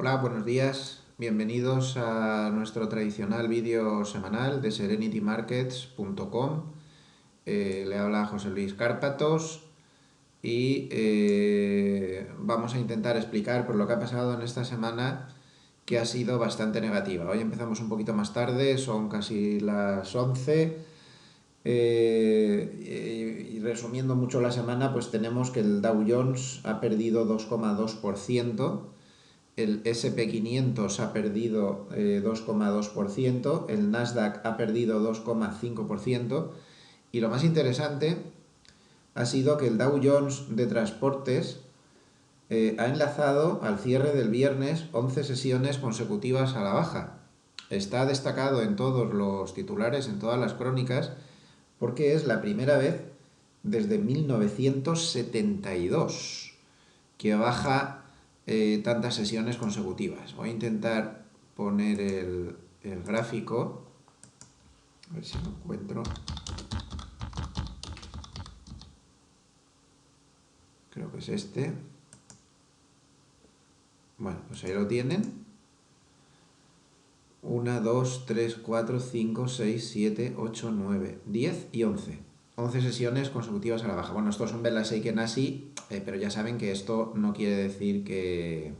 Hola, buenos días. Bienvenidos a nuestro tradicional vídeo semanal de serenitymarkets.com. Le habla José Luis Cárpatos y vamos a intentar explicar por lo que ha pasado en esta semana, que ha sido bastante negativa. Hoy empezamos un poquito más tarde, son casi las 11. Y resumiendo mucho la semana, pues tenemos que el Dow Jones ha perdido 2,2%. El SP500 ha perdido 2,2%, el Nasdaq ha perdido 2,5%, y lo más interesante ha sido que el Dow Jones de transportes ha enlazado al cierre del viernes 11 sesiones consecutivas a la baja. Está destacado en todos los titulares, en todas las crónicas, porque es la primera vez desde 1972 que baja tantas sesiones consecutivas. Voy a intentar poner el gráfico, a ver si lo encuentro. Creo que es este. Bueno, pues ahí lo tienen. 1, 2, 3, 4, 5, 6, 7, 8, 9, 10 y 11. 11 sesiones consecutivas a la baja. Bueno, estos son velas Heiken Ashi, pero ya saben que esto no quiere decir que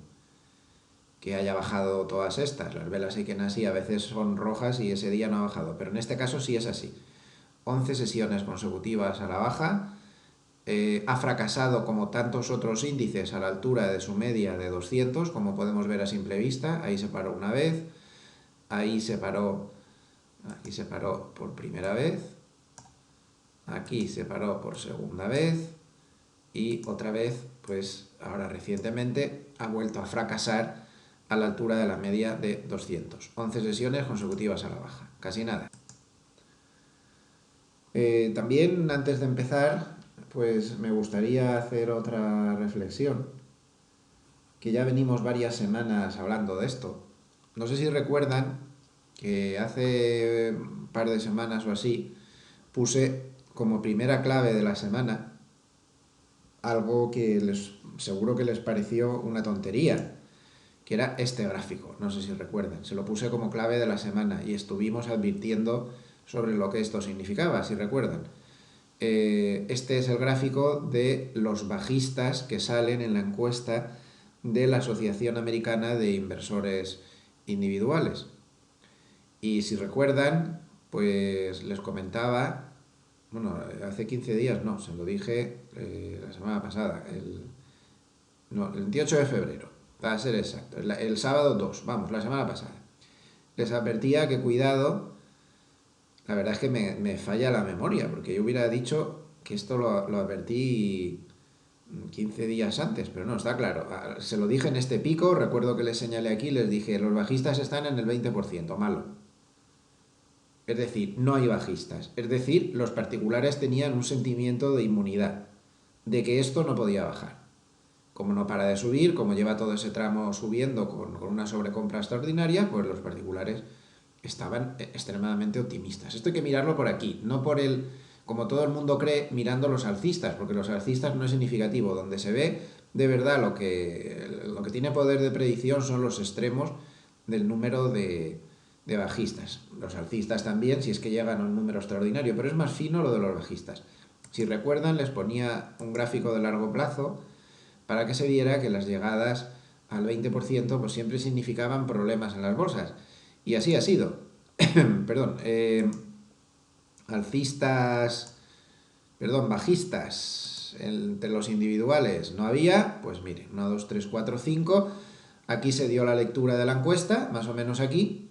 haya bajado todas estas. Las velas Heiken Ashi a veces son rojas y ese día no ha bajado, pero en este caso sí es así. 11 sesiones consecutivas a la baja. Ha fracasado como tantos otros índices a la altura de su media de 200, como podemos ver a simple vista. Ahí se paró una vez, ahí se paró, aquí se paró por primera vez, aquí se paró por segunda vez y otra vez, pues ahora recientemente ha vuelto a fracasar a la altura de la media de 200. 11 sesiones consecutivas a la baja, casi nada. También antes de empezar, pues me gustaría hacer otra reflexión, que ya venimos varias semanas hablando de esto. No sé si recuerdan que hace un par de semanas o así puse como primera clave de la semana algo que seguro que les pareció una tontería, que era este gráfico. No sé si recuerdan, se lo puse como clave de la semana y estuvimos advirtiendo sobre lo que esto significaba, si recuerdan. Este es el gráfico de los bajistas que salen en la encuesta de la Asociación Americana de Inversores Individuales. Y si recuerdan, pues les comentaba, bueno, hace 15 días no, se lo dije la semana pasada, el 28 de febrero, para ser exacto, el sábado 2, vamos, la semana pasada. Les advertía que cuidado. La verdad es que me falla la memoria, porque yo hubiera dicho que esto lo advertí 15 días antes, pero no, está claro. Se lo dije en este pico, recuerdo que les señalé aquí, les dije, los bajistas están en el 20%, malo. Es decir, no hay bajistas. Es decir, los particulares tenían un sentimiento de inmunidad, de que esto no podía bajar. Como no para de subir, como lleva todo ese tramo subiendo con una sobrecompra extraordinaria, pues los particulares estaban extremadamente optimistas. Esto hay que mirarlo por aquí, no por como todo el mundo cree, mirando los alcistas, porque los alcistas no es significativo. Donde se ve de verdad lo que tiene poder de predicción son los extremos del número de bajistas. Los alcistas también, si es que llegan a un número extraordinario, pero es más fino lo de los bajistas. Si recuerdan, les ponía un gráfico de largo plazo para que se viera que las llegadas al 20% pues siempre significaban problemas en las bolsas. Y así ha sido. Perdón. Bajistas entre los individuales no había. Pues mire, 1, 2, 3, 4, 5. Aquí se dio la lectura de la encuesta, más o menos aquí.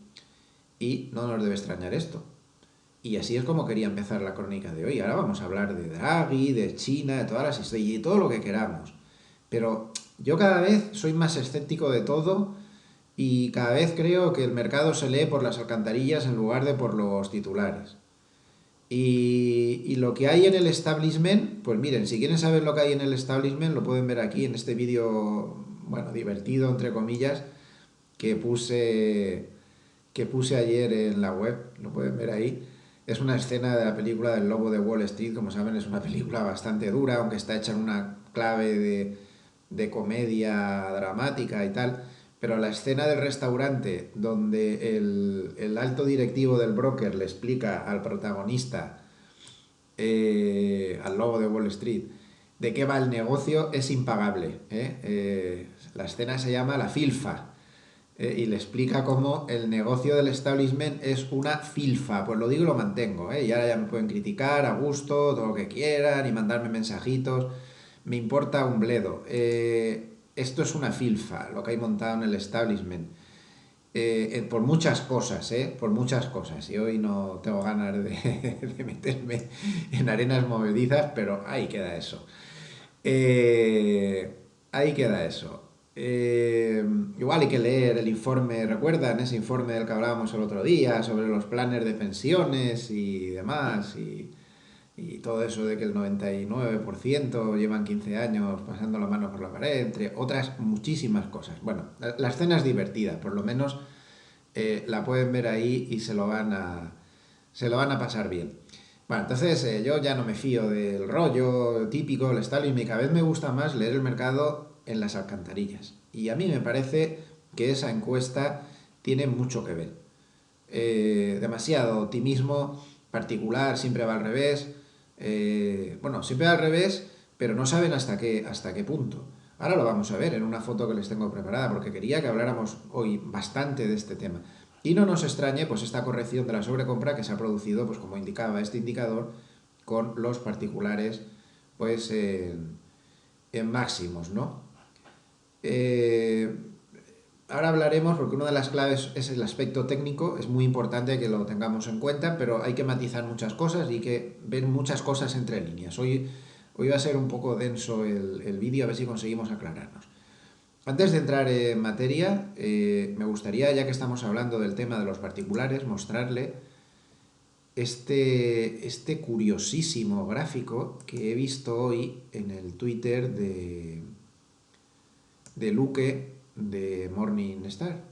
Y no nos debe extrañar esto. Y así es como quería empezar la crónica de hoy. Ahora vamos a hablar de Draghi, de China, de todas las historias y de todo lo que queramos. Pero yo cada vez soy más escéptico de todo y cada vez creo que el mercado se lee por las alcantarillas en lugar de por los titulares. Y lo que hay en el establishment, pues miren, si quieren saber lo que hay en el establishment, lo pueden ver aquí en este vídeo, bueno, divertido, entre comillas, que puse, que puse ayer en la web, lo pueden ver ahí. Es una escena de la película del Lobo de Wall Street, como saben es una película bastante dura, aunque está hecha en una clave de comedia dramática y tal, pero la escena del restaurante donde el alto directivo del broker le explica al protagonista, al lobo de Wall Street, de qué va el negocio es impagable. La escena se llama La Filfa. Y le explica cómo el negocio del establishment es una filfa. Pues lo digo y lo mantengo. Y ahora ya me pueden criticar a gusto, todo lo que quieran y mandarme mensajitos. Me importa un bledo. Esto es una filfa, lo que hay montado en el establishment. Por muchas cosas, por muchas cosas. Y hoy no tengo ganas de meterme en arenas movedizas, pero ahí queda eso. Ahí queda eso. Igual hay que leer el informe, ¿recuerdan ese informe del que hablábamos el otro día sobre los planes de pensiones y demás? Y todo eso de que el 99% llevan 15 años pasando la mano por la pared, entre otras muchísimas cosas. Bueno, la escena es divertida, por lo menos la pueden ver ahí y se lo van a pasar bien. Bueno, entonces yo ya no me fío del rollo típico, el Stalin, y cada vez me gusta más leer el mercado en las alcantarillas. Y a mí me parece que esa encuesta tiene mucho que ver. Demasiado optimismo particular, siempre va al revés. Bueno, siempre va al revés, pero no saben hasta qué punto. Ahora lo vamos a ver en una foto que les tengo preparada, porque quería que habláramos hoy bastante de este tema. Y no nos extrañe pues esta corrección de la sobrecompra que se ha producido, pues como indicaba este indicador, con los particulares pues en máximos, ¿no? Eh, Ahora hablaremos, porque una de las claves es el aspecto técnico, es muy importante que lo tengamos en cuenta, pero hay que matizar muchas cosas y hay que ver muchas cosas entre líneas. Hoy va a ser un poco denso el vídeo, a ver si conseguimos aclararnos. Antes de entrar en materia, me gustaría, ya que estamos hablando del tema de los particulares, mostrarle este curiosísimo gráfico que he visto hoy en el Twitter de Luque de Morningstar.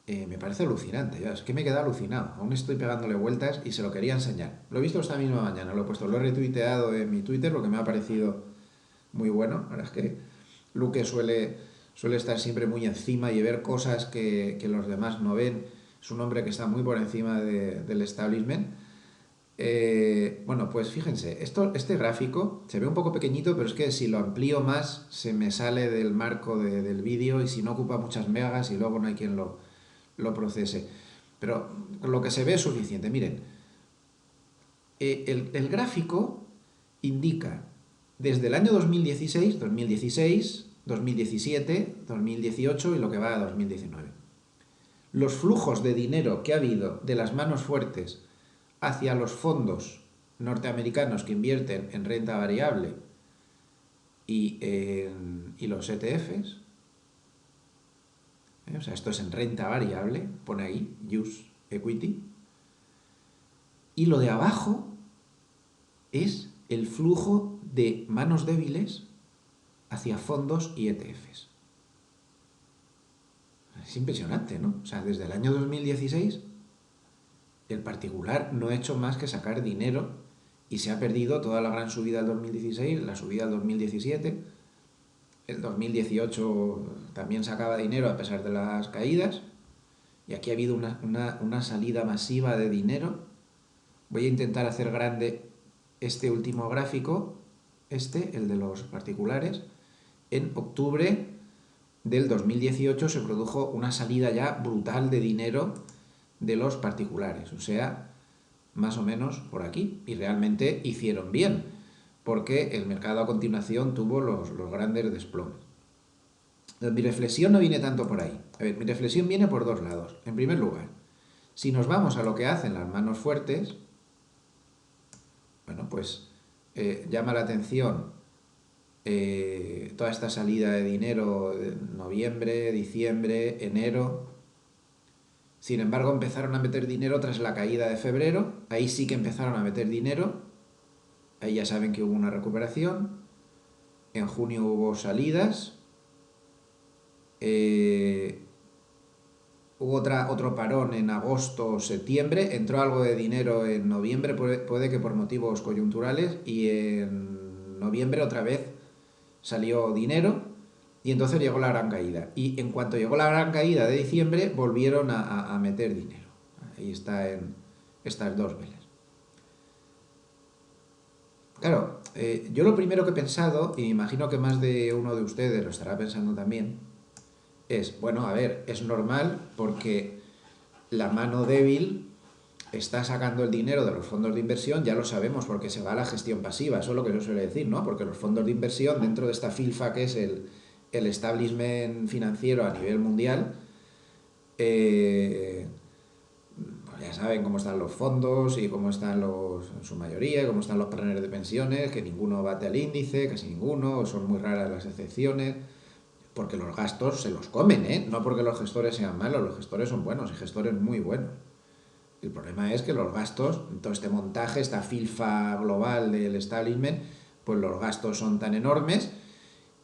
Me parece alucinante, ya, es que me he quedado alucinado. Aún estoy pegándole vueltas y se lo quería enseñar. Lo he visto esta misma mañana, lo he puesto, lo he retuiteado en mi Twitter, lo que me ha parecido muy bueno. La verdad es que Luque suele estar siempre muy encima y ver cosas que los demás no ven. Es un hombre que está muy por encima del establishment. Bueno, pues fíjense, este gráfico se ve un poco pequeñito, pero es que si lo amplío más se me sale del marco del vídeo y si no ocupa muchas megas y luego no hay quien lo procese. Pero lo que se ve es suficiente. Miren, el gráfico indica desde el año 2016, 2017, 2018 y lo que va a 2019. Los flujos de dinero que ha habido de las manos fuertes hacia los fondos norteamericanos que invierten en renta variable y los ETFs, o sea, esto es en renta variable, pone ahí, use equity, y lo de abajo es el flujo de manos débiles hacia fondos y ETFs. Es impresionante, ¿no? O sea, desde el año 2016 el particular no ha hecho más que sacar dinero y se ha perdido toda la gran subida del 2016, la subida del 2017. El 2018 también sacaba dinero a pesar de las caídas. Y aquí ha habido una salida masiva de dinero. Voy a intentar hacer grande este último gráfico, el de los particulares. En octubre del 2018 se produjo una salida ya brutal de dinero de los particulares, o sea, más o menos por aquí, y realmente hicieron bien, porque el mercado a continuación tuvo los grandes desplomes. Mi reflexión no viene tanto por ahí. A ver, mi reflexión viene por dos lados. En primer lugar, si nos vamos a lo que hacen las manos fuertes, bueno, pues llama la atención toda esta salida de dinero de noviembre, diciembre, enero. Sin embargo, empezaron a meter dinero tras la caída de febrero. Ahí sí que empezaron a meter dinero. Ahí ya saben que hubo una recuperación. En junio hubo salidas. Hubo otro parón en agosto o septiembre. Entró algo de dinero en noviembre, puede que por motivos coyunturales. Y en noviembre otra vez salió dinero. Y entonces llegó la gran caída. Y en cuanto llegó la gran caída de diciembre, volvieron a meter dinero. Ahí está en estas dos velas. Claro, yo lo primero que he pensado, y me imagino que más de uno de ustedes lo estará pensando también, es, bueno, a ver, es normal porque la mano débil está sacando el dinero de los fondos de inversión, ya lo sabemos, porque se va a la gestión pasiva, eso es lo que se suele decir, ¿no? Porque los fondos de inversión, dentro de esta filfa que es el establishment financiero a nivel mundial, eh, pues ya saben cómo están los fondos y cómo están en su mayoría, cómo están los planes de pensiones, que ninguno bate al índice, casi ninguno, son muy raras las excepciones, porque los gastos se los comen, ¿eh? No porque los gestores sean malos, los gestores son buenos y gestores muy buenos. El problema es que los gastos, todo este montaje, esta filfa global del establishment, pues los gastos son tan enormes,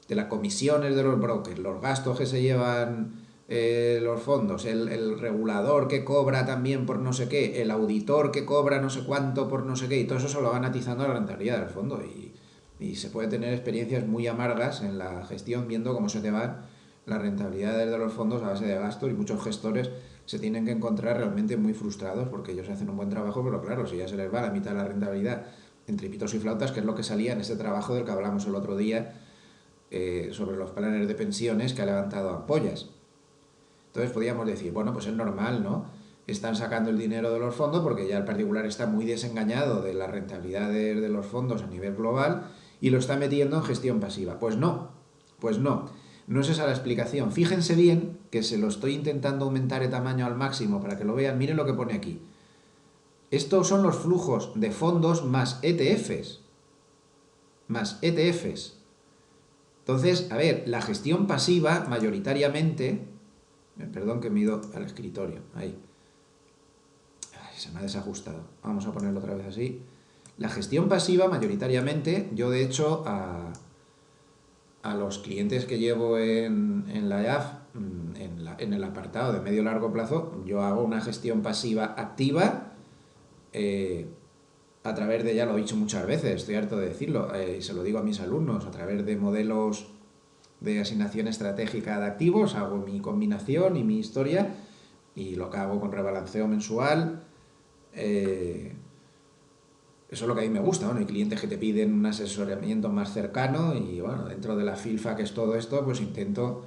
de las comisiones de los brokers, los gastos que se llevan los fondos, el regulador que cobra también por no sé qué, el auditor que cobra no sé cuánto por no sé qué, y todo eso se lo van atizando a la rentabilidad del fondo. Y se puede tener experiencias muy amargas en la gestión viendo cómo se te van las rentabilidades de los fondos a base de gastos, y muchos gestores se tienen que encontrar realmente muy frustrados porque ellos hacen un buen trabajo, pero claro, si ya se les va la mitad de la rentabilidad entre pitos y flautas, que es lo que salía en este trabajo del que hablamos el otro día, sobre los planes de pensiones, que ha levantado ampollas. Entonces podríamos decir, bueno, pues es normal, ¿no? Están sacando el dinero de los fondos porque ya el particular está muy desengañado de las rentabilidades de los fondos a nivel global y lo está metiendo en gestión pasiva. Pues no, pues no. No es esa la explicación. Fíjense bien que se lo estoy intentando aumentar el tamaño al máximo para que lo vean. Miren lo que pone aquí. Estos son los flujos de fondos más ETFs. Más ETFs. Entonces, a ver, la gestión pasiva mayoritariamente... Perdón que me he ido al escritorio. Ahí. Ay, se me ha desajustado. Vamos a ponerlo otra vez así. La gestión pasiva mayoritariamente, yo de hecho a los clientes que llevo en la IAF, en el apartado de medio largo plazo, yo hago una gestión pasiva activa a través de, ya lo he dicho muchas veces, estoy harto de decirlo, se lo digo a mis alumnos, a través de modelos de asignación estratégica de activos, hago mi combinación y mi historia, y lo que hago con rebalanceo mensual. Eso es lo que a mí me gusta. Bueno, hay clientes que te piden un asesoramiento más cercano y bueno, dentro de la filfa que es todo esto, pues intento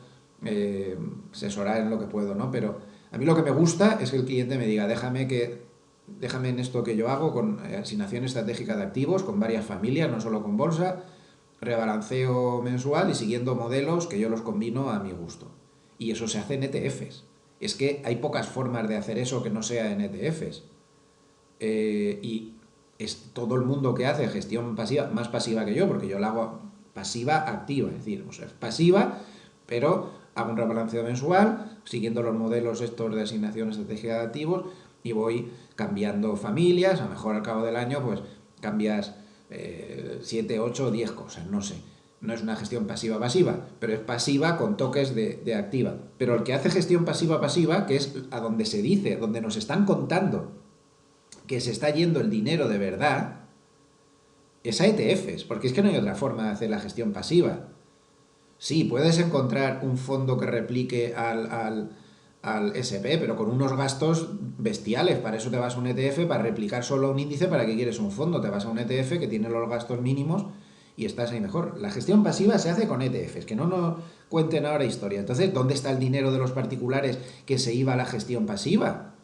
asesorar en lo que puedo, ¿no? Pero a mí lo que me gusta es que el cliente me diga, déjame en esto que yo hago con asignación estratégica de activos, con varias familias, no solo con bolsa, rebalanceo mensual y siguiendo modelos que yo los combino a mi gusto. Y eso se hace en ETFs. Es que hay pocas formas de hacer eso que no sea en ETFs. Y es todo el mundo que hace gestión pasiva, más pasiva que yo, porque yo la hago pasiva activa, es decir, o sea, es pasiva, pero hago un rebalanceo mensual, siguiendo los modelos estos de asignación estratégica de activos, y voy cambiando familias, a lo mejor al cabo del año, pues cambias 7, 8 o 10 cosas, no sé. No es una gestión pasiva-pasiva, pero es pasiva con toques de activa. Pero el que hace gestión pasiva-pasiva, que es a donde se dice, donde nos están contando que se está yendo el dinero de verdad, es a ETFs, porque es que no hay otra forma de hacer la gestión pasiva. Sí, puedes encontrar un fondo que replique al SP, pero con unos gastos bestiales. Para eso te vas a un ETF, para replicar solo un índice, ¿para qué quieres un fondo? Te vas a un ETF que tiene los gastos mínimos y estás ahí mejor. La gestión pasiva se hace con ETFs, que no nos cuenten ahora historia. Entonces, ¿dónde está el dinero de los particulares que se iba a la gestión pasiva?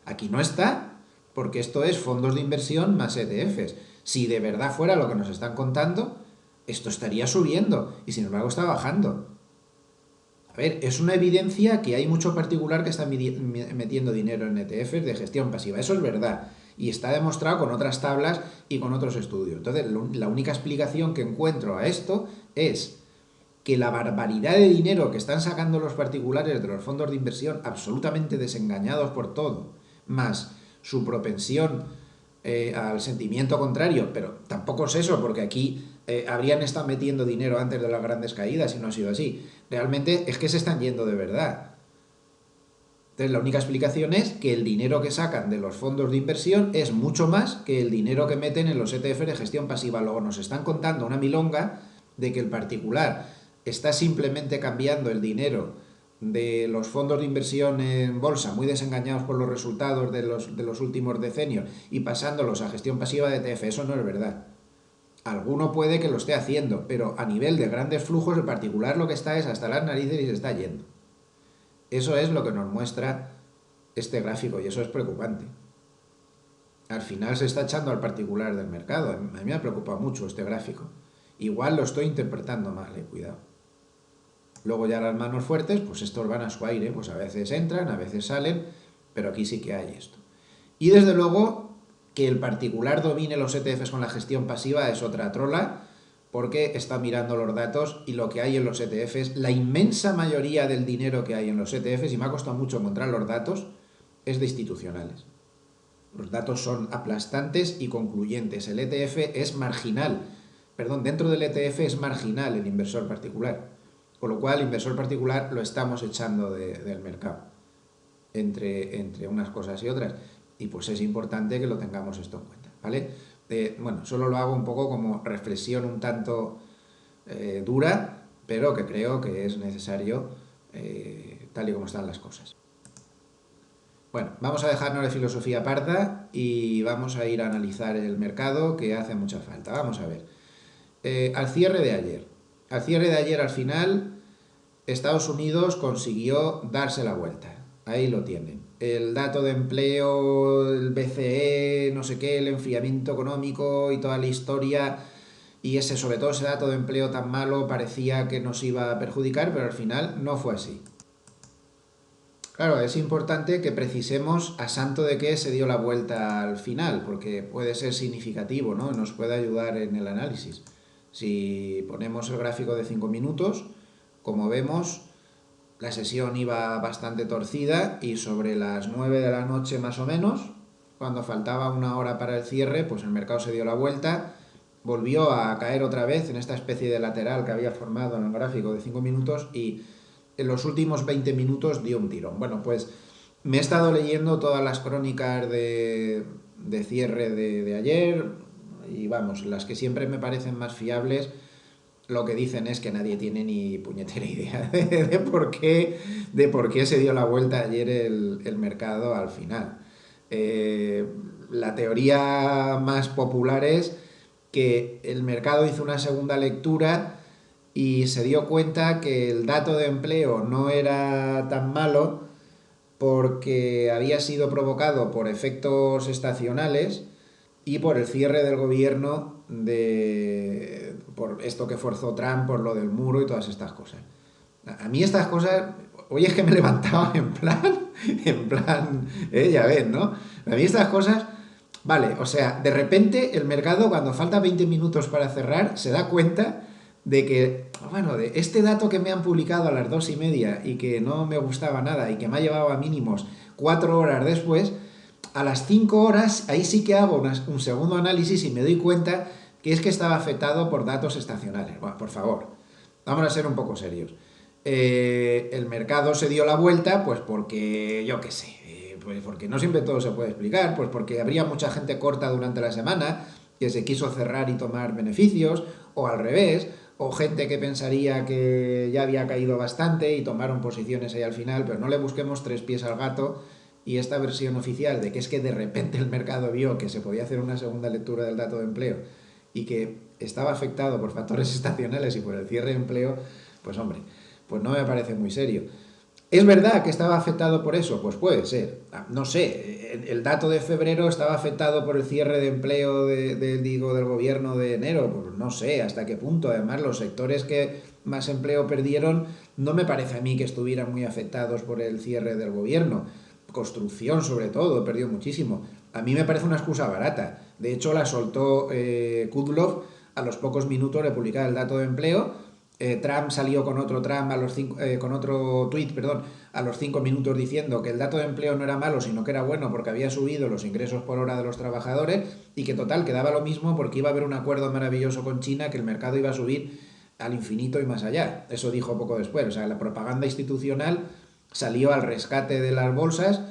Aquí no está, porque esto es fondos de inversión más ETFs. Si de verdad fuera lo que nos están contando, esto estaría subiendo y sin embargo está bajando. A ver, es una evidencia que hay mucho particular que está metiendo dinero en ETFs de gestión pasiva. Eso es verdad. Y está demostrado con otras tablas y con otros estudios. Entonces, la única explicación que encuentro a esto es que la barbaridad de dinero que están sacando los particulares de los fondos de inversión, absolutamente desengañados por todo, más su propensión al sentimiento contrario, pero tampoco es eso, porque aquí habrían estado metiendo dinero antes de las grandes caídas y no ha sido así. Realmente es que se están yendo de verdad. Entonces la única explicación es que el dinero que sacan de los fondos de inversión es mucho más que el dinero que meten en los ETF de gestión pasiva. Luego nos están contando una milonga de que el particular está simplemente cambiando el dinero de los fondos de inversión en bolsa, muy desengañados por los resultados de los últimos decenios, y pasándolos a gestión pasiva de ETF. Eso no es verdad. Alguno puede que lo esté haciendo, pero a nivel de grandes flujos, en particular lo que está es hasta las narices y se está yendo. Eso es lo que nos muestra este gráfico y eso es preocupante. Al final se está echando al particular del mercado. A mí me ha preocupado mucho este gráfico. Igual lo estoy interpretando mal, cuidado. Luego ya las manos fuertes, pues estos van a su aire, pues a veces entran, a veces salen, pero aquí sí que hay esto. Y desde luego que el particular domine los ETFs con la gestión pasiva es otra trola, porque está mirando los datos y lo que hay en los ETFs, la inmensa mayoría del dinero que hay en los ETFs, y me ha costado mucho encontrar los datos, es de institucionales. Los datos son aplastantes y concluyentes. El ETF es marginal. Perdón, dentro del ETF es marginal el inversor particular. Con lo cual, el inversor particular lo estamos echando del mercado. Entre unas cosas y otras. Y pues es importante que lo tengamos esto en cuenta, ¿vale? Bueno, solo lo hago un poco como reflexión un tanto dura, pero que creo que es necesario tal y como están las cosas. Bueno, vamos a dejarnos de filosofía parda y vamos a ir a analizar el mercado, que hace mucha falta. Vamos a ver. Al cierre de ayer. Al cierre de ayer, al final, Estados Unidos consiguió darse la vuelta. Ahí lo tienen. El dato de empleo, el BCE, no sé qué, el enfriamiento económico y toda la historia, y sobre todo ese dato de empleo tan malo parecía que nos iba a perjudicar, pero al final no fue así. Claro, es importante que precisemos a santo de qué se dio la vuelta al final, porque puede ser significativo, ¿no? Nos puede ayudar en el análisis. Si ponemos el gráfico de 5 minutos, como vemos, la sesión iba bastante torcida y sobre las 9 de la noche más o menos, cuando faltaba una hora para el cierre, pues el mercado se dio la vuelta, volvió a caer otra vez en esta especie de lateral que había formado en el gráfico de 5 minutos y en los últimos 20 minutos dio un tirón. Bueno, pues me he estado leyendo todas las crónicas de cierre de ayer y vamos, las que siempre me parecen más fiables, lo que dicen es que nadie tiene ni puñetera idea de por qué se dio la vuelta ayer el mercado al final. La teoría más popular es que el mercado hizo una segunda lectura y se dio cuenta que el dato de empleo no era tan malo porque había sido provocado por efectos estacionales y por el cierre del gobierno por esto que forzó Trump, por lo del muro y todas estas cosas. A mí estas cosas, hoy es que me levantaba ya ven, ¿no? A mí estas cosas, vale, o sea, de repente el mercado cuando falta 20 minutos para cerrar se da cuenta de que, bueno, de este dato que me han publicado a las 2:30 y que no me gustaba nada y que me ha llevado a mínimos 4 horas después, a las 5 horas ahí sí que hago un segundo análisis y me doy cuenta que es que estaba afectado por datos estacionales. Bueno, por favor, vamos a ser un poco serios. El mercado se dio la vuelta, pues porque, yo qué sé, pues porque no siempre todo se puede explicar, pues porque habría mucha gente corta durante la semana que se quiso cerrar y tomar beneficios, o al revés, o gente que pensaría que ya había caído bastante y tomaron posiciones ahí al final, pero no le busquemos tres pies al gato. Y esta versión oficial de que es que de repente el mercado vio que se podía hacer una segunda lectura del dato de empleo y que estaba afectado por factores estacionales y por el cierre de empleo, pues hombre, pues no me parece muy serio. ¿Es verdad que estaba afectado por eso? Pues puede ser. No sé, el dato de febrero estaba afectado por el cierre de empleo del gobierno de enero. Pues no sé hasta qué punto. Además, los sectores que más empleo perdieron no me parece a mí que estuvieran muy afectados por el cierre del gobierno. Construcción, sobre todo, perdió muchísimo. A mí me parece una excusa barata. De hecho, la soltó Kudlow a los pocos minutos de publicar el dato de empleo. Trump salió con otro con otro tuit, perdón, a los 5 minutos diciendo que el dato de empleo no era malo, sino que era bueno porque había subido los ingresos por hora de los trabajadores y que total quedaba lo mismo porque iba a haber un acuerdo maravilloso con China que el mercado iba a subir al infinito y más allá. Eso dijo poco después. O sea, la propaganda institucional salió al rescate de las bolsas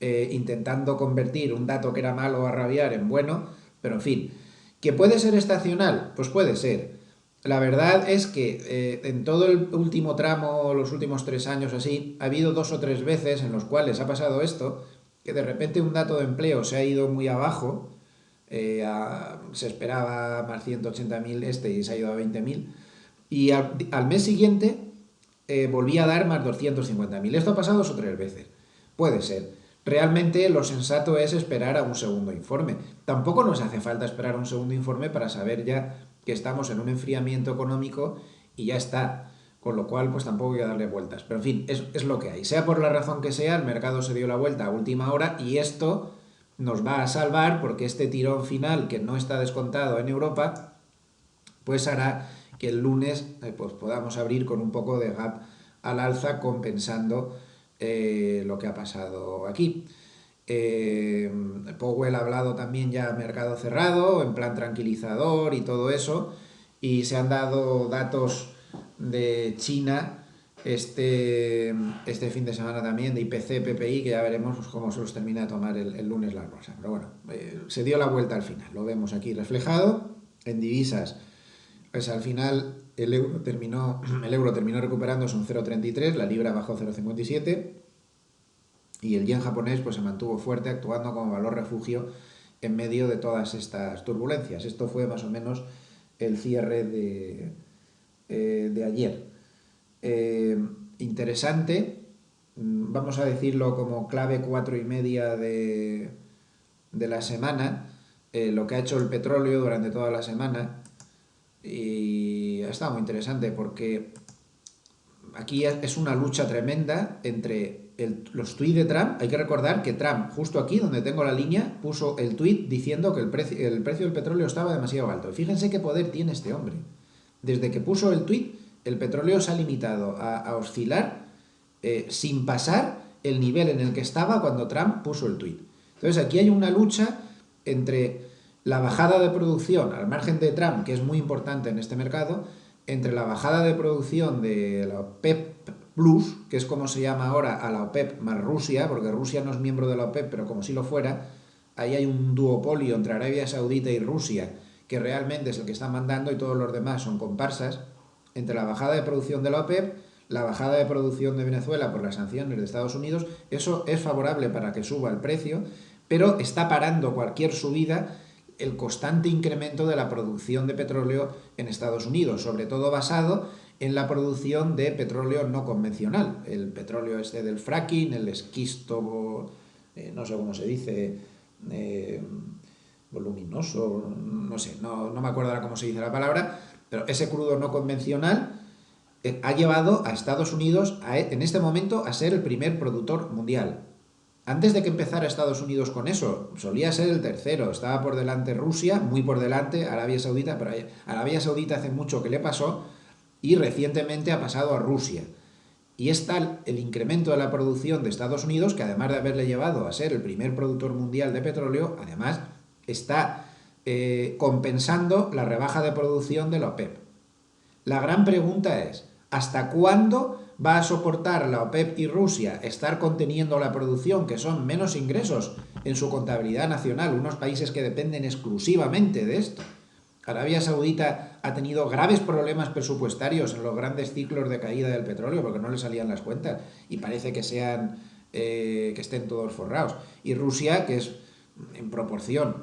intentando convertir un dato que era malo a rabiar en bueno, pero en fin. ¿Que puede ser estacional? Pues puede ser. La verdad es que en todo el último tramo, los últimos 3 años así, ha habido 2 o 3 veces en los cuales ha pasado esto, que de repente un dato de empleo se ha ido muy abajo, se esperaba más 180.000 y se ha ido a 20.000, y al mes siguiente volvía a dar más 250.000. Esto ha pasado 2 o 3 veces. Puede ser. Realmente lo sensato es esperar a un segundo informe. Tampoco nos hace falta esperar a un segundo informe para saber ya que estamos en un enfriamiento económico y ya está. Con lo cual, pues tampoco hay que darle vueltas. Pero en fin, es lo que hay. Sea por la razón que sea, el mercado se dio la vuelta a última hora y esto nos va a salvar porque este tirón final que no está descontado en Europa, pues hará que el lunes pues podamos abrir con un poco de gap al alza compensando lo que ha pasado aquí. Powell ha hablado también ya mercado cerrado, en plan tranquilizador y todo eso, y se han dado datos de China este fin de semana también, de IPC, PPI, que ya veremos pues, cómo se los termina de tomar el lunes la bolsa. Pero bueno, se dio la vuelta al final, lo vemos aquí reflejado en divisas. Pues al final el euro terminó recuperándose un 0,33, la libra bajó 0,57 y el yen japonés pues se mantuvo fuerte actuando como valor refugio en medio de todas estas turbulencias. Esto fue más o menos el cierre de ayer. Eh, Interesante, vamos a decirlo como clave 4,5 de la semana, lo que ha hecho el petróleo durante toda la semana. Y ha estado muy interesante porque aquí es una lucha tremenda entre los tuits de Trump. Hay que recordar que Trump, justo aquí donde tengo la línea, puso el tuit diciendo que el precio del petróleo estaba demasiado alto. Y fíjense qué poder tiene este hombre. Desde que puso el tuit, el petróleo se ha limitado a oscilar sin pasar el nivel en el que estaba cuando Trump puso el tuit. Entonces aquí hay una lucha entre la bajada de producción, al margen de Trump, que es muy importante en este mercado, entre la bajada de producción de la OPEP Plus, que es como se llama ahora a la OPEP más Rusia, porque Rusia no es miembro de la OPEP, pero como si lo fuera, ahí hay un duopolio entre Arabia Saudita y Rusia, que realmente es el que está mandando y todos los demás son comparsas, entre la bajada de producción de la OPEP, la bajada de producción de Venezuela por las sanciones de Estados Unidos, eso es favorable para que suba el precio, pero está parando cualquier subida el constante incremento de la producción de petróleo en Estados Unidos, sobre todo basado en la producción de petróleo no convencional, el petróleo del fracking, el esquisto, no sé cómo se dice, eh, voluminoso, no sé, no me acuerdo ahora cómo se dice la palabra, pero ese crudo no convencional ha llevado a Estados Unidos en este momento a ser el primer productor mundial. Antes de que empezara Estados Unidos con eso, solía ser el tercero. Estaba por delante Rusia, muy por delante Arabia Saudita, pero Arabia Saudita hace mucho que le pasó y recientemente ha pasado a Rusia. Y es tal el incremento de la producción de Estados Unidos que además de haberle llevado a ser el primer productor mundial de petróleo, además está compensando la rebaja de producción de la OPEP. La gran pregunta es, ¿hasta cuándo va a soportar la OPEP y Rusia estar conteniendo la producción, que son menos ingresos en su contabilidad nacional, unos países que dependen exclusivamente de esto? Arabia Saudita ha tenido graves problemas presupuestarios en los grandes ciclos de caída del petróleo porque no le salían las cuentas y parece que estén todos forrados. Y Rusia, que es en proporción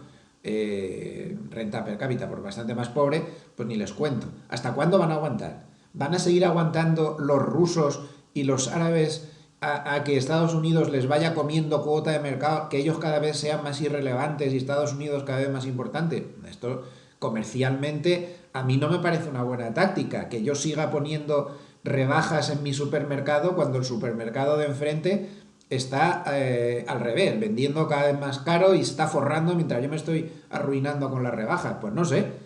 renta per cápita por bastante más pobre, pues ni les cuento. ¿Hasta cuándo van a aguantar? ¿Van a seguir aguantando los rusos y los árabes a que Estados Unidos les vaya comiendo cuota de mercado, que ellos cada vez sean más irrelevantes y Estados Unidos cada vez más importante? Esto comercialmente a mí no me parece una buena táctica, que yo siga poniendo rebajas en mi supermercado cuando el supermercado de enfrente está al revés, vendiendo cada vez más caro y está forrando mientras yo me estoy arruinando con las rebajas. Pues no sé,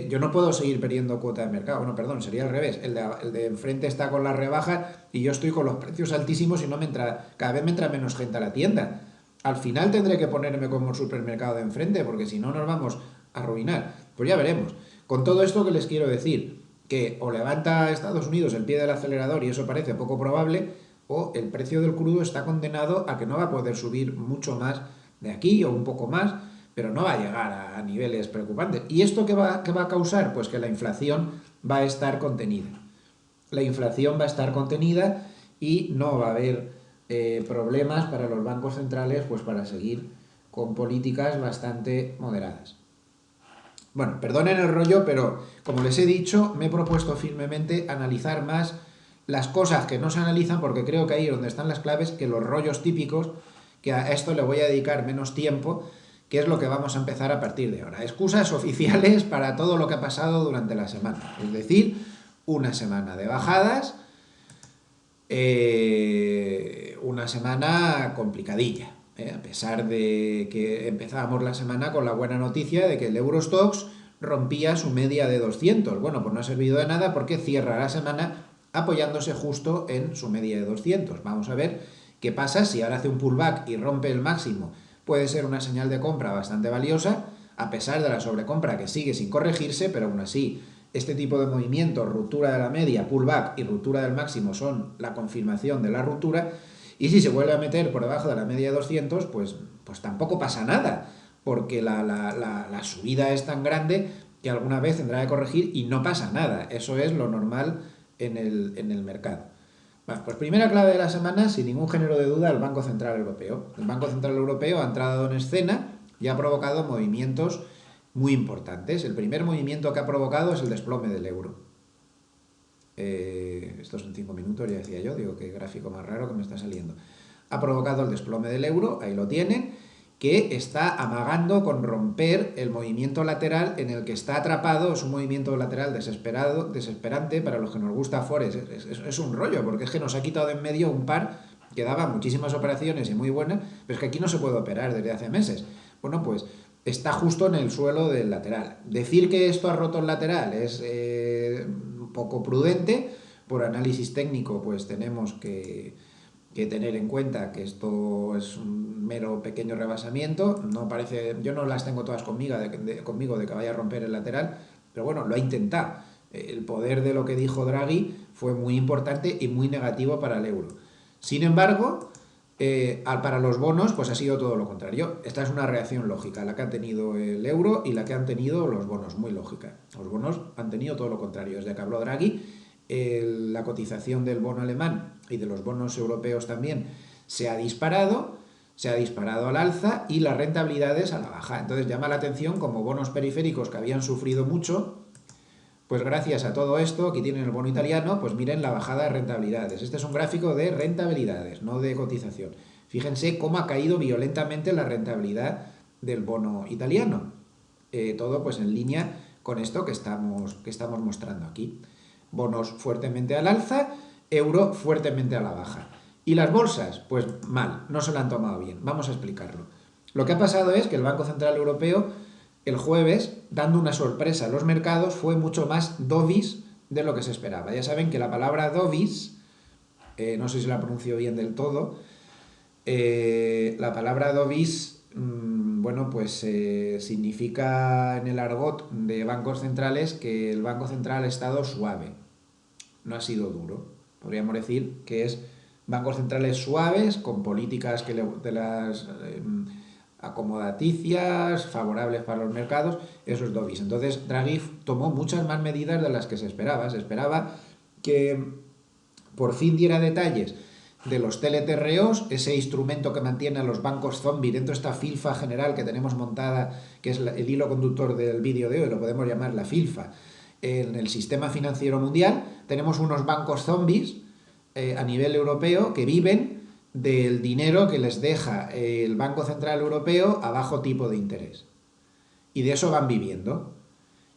yo no puedo seguir perdiendo cuota de mercado. Bueno, perdón, sería al revés. El de enfrente está con las rebajas y yo estoy con los precios altísimos y no me entra, cada vez me entra menos gente a la tienda. Al final tendré que ponerme como el supermercado de enfrente porque si no nos vamos a arruinar. Pues ya veremos. Con todo esto que les quiero decir, que o levanta Estados Unidos el pie del acelerador y eso parece poco probable, o el precio del crudo está condenado a que no va a poder subir mucho más de aquí o un poco más, pero no va a llegar a niveles preocupantes. ¿Y esto qué va a causar? Pues que la inflación va a estar contenida. La inflación va a estar contenida y no va a haber problemas para los bancos centrales pues para seguir con políticas bastante moderadas. Bueno, perdonen el rollo, pero como les he dicho, me he propuesto firmemente analizar más las cosas que no se analizan, porque creo que ahí es donde están las claves, que los rollos típicos, que a esto le voy a dedicar menos tiempo, que es lo que vamos a empezar a partir de ahora. Excusas oficiales para todo lo que ha pasado durante la semana. Es decir, una semana de bajadas, una semana complicadilla. A pesar de que empezábamos la semana con la buena noticia de que el Eurostoxx rompía su media de 200. Bueno, pues no ha servido de nada porque cierra la semana apoyándose justo en su media de 200. Vamos a ver qué pasa si ahora hace un pullback y rompe el máximo. Puede ser una señal de compra bastante valiosa, a pesar de la sobrecompra que sigue sin corregirse, pero aún así este tipo de movimientos, ruptura de la media, pullback y ruptura del máximo, son la confirmación de la ruptura. Y si se vuelve a meter por debajo de la media de 200, pues tampoco pasa nada, porque la subida es tan grande que alguna vez tendrá que corregir y no pasa nada. Eso es lo normal en el mercado. Bueno, pues primera clave de la semana, sin ningún género de duda, el Banco Central Europeo. El Banco Central Europeo ha entrado en escena y ha provocado movimientos muy importantes. El primer movimiento que ha provocado es el desplome del euro. Estos son 5 minutos, ya decía yo, digo, qué gráfico más raro que me está saliendo. Ha provocado el desplome del euro, ahí lo tienen, que está amagando con romper el movimiento lateral en el que está atrapado. Es un movimiento lateral desesperante para los que nos gusta Forex. Es un rollo, porque es que nos ha quitado de en medio un par que daba muchísimas operaciones y muy buenas, pero es que aquí no se puede operar desde hace meses. Bueno, pues está justo en el suelo del lateral. Decir que esto ha roto el lateral es poco prudente. Por análisis técnico, pues tenemos que tener en cuenta que esto es un mero pequeño rebasamiento. No parece, yo no las tengo todas conmigo de que vaya a romper el lateral, pero bueno, lo ha intentado. El poder de lo que dijo Draghi fue muy importante y muy negativo para el euro. Sin embargo, para los bonos, pues ha sido todo lo contrario. Esta es una reacción lógica, la que ha tenido el euro y la que han tenido los bonos, muy lógica. Los bonos han tenido todo lo contrario. Desde que habló Draghi, la cotización del bono alemán y de los bonos europeos también se ha disparado al alza y las rentabilidades a la baja. Entonces llama la atención como bonos periféricos que habían sufrido mucho, pues gracias a todo esto, aquí tienen el bono italiano, pues miren la bajada de rentabilidades. Este es un gráfico de rentabilidades, no de cotización. Fíjense cómo ha caído violentamente la rentabilidad del bono italiano. Todo pues en línea con esto que estamos mostrando aquí. Bonos fuertemente al alza, euro fuertemente a la baja. ¿Y las bolsas? Pues mal, no se lo han tomado bien. Vamos a explicarlo. Lo que ha pasado es que el Banco Central Europeo, el jueves, dando una sorpresa a los mercados, fue mucho más dovish de lo que se esperaba. Ya saben que la palabra dovish, no sé si la pronuncio bien del todo, la palabra dovish, bueno, pues significa en el argot de bancos centrales que el Banco Central ha estado suave, no ha sido duro. Podríamos decir que es bancos centrales suaves, con políticas de las acomodaticias, favorables para los mercados, eso es dovish. Entonces Draghi tomó muchas más medidas de las que se esperaba. Se esperaba que por fin diera detalles de los TLTROs, ese instrumento que mantiene a los bancos zombie dentro de esta filfa general que tenemos montada, que es el hilo conductor del vídeo de hoy, lo podemos llamar la filfa. En el sistema financiero mundial tenemos unos bancos zombies a nivel europeo que viven del dinero que les deja el Banco Central Europeo a bajo tipo de interés. Y de eso van viviendo.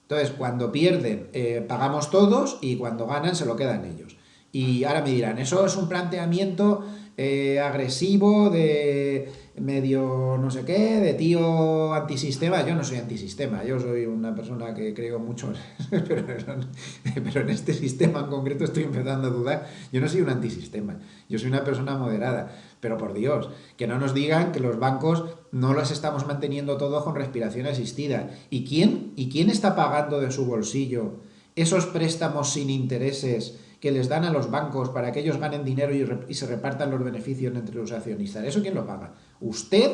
Entonces, cuando pierden, pagamos todos y cuando ganan se lo quedan ellos. Y ahora me dirán, eso es un planteamiento agresivo de medio no sé qué, de tío antisistema. Yo no soy antisistema, yo soy una persona que creo mucho, pero en este sistema en concreto estoy empezando a dudar. Yo no soy un antisistema, yo soy una persona moderada, pero por Dios, que no nos digan que los bancos no los estamos manteniendo todos con respiración asistida. ¿Y quién está pagando de su bolsillo esos préstamos sin intereses que les dan a los bancos para que ellos ganen dinero y se repartan los beneficios entre los accionistas? ¿Eso quién lo paga? Usted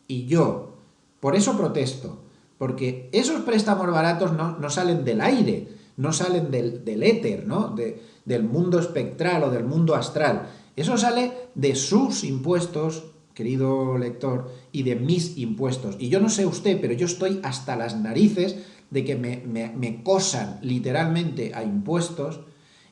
y yo. Por eso protesto, porque esos préstamos baratos no salen del aire, no salen del éter, ¿no? Del mundo espectral o del mundo astral. Eso sale de sus impuestos, querido lector, y de mis impuestos. Y yo no sé usted, pero yo estoy hasta las narices de que me cosan literalmente a impuestos.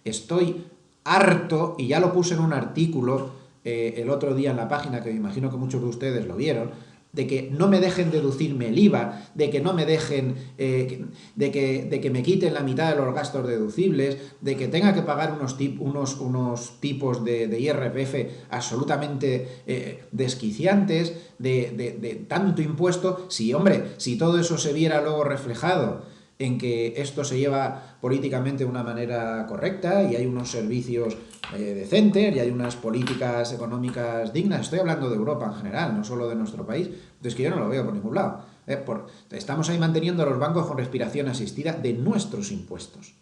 Estoy harto, y ya lo puse en un artículo el otro día en la página, que me imagino que muchos de ustedes lo vieron, de que no me dejen deducirme el IVA, de que no me dejen, de que me quiten la mitad de los gastos deducibles, de que tenga que pagar unos tipos de IRPF absolutamente desquiciantes, de tanto impuesto. Si, hombre, si todo eso se viera luego reflejado en que esto se lleva políticamente de una manera correcta y hay unos servicios decentes y hay unas políticas económicas dignas. Estoy hablando de Europa en general, no solo de nuestro país. Entonces, que yo no lo veo por ningún lado. Estamos ahí manteniendo a los bancos con respiración asistida de nuestros impuestos.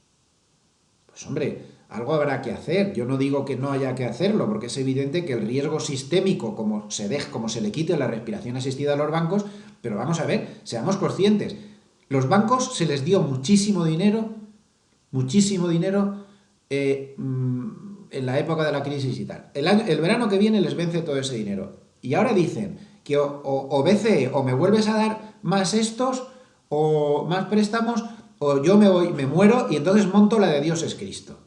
Pues hombre, algo habrá que hacer. Yo no digo que no haya que hacerlo, porque es evidente que el riesgo sistémico, como se le quite la respiración asistida a los bancos, pero vamos a ver, seamos conscientes. Los bancos se les dio muchísimo dinero en la época de la crisis y tal. El verano que viene les vence todo ese dinero. Y ahora dicen que o BCE o me vuelves a dar más estos o más préstamos o yo me muero y entonces monto la de Dios es Cristo.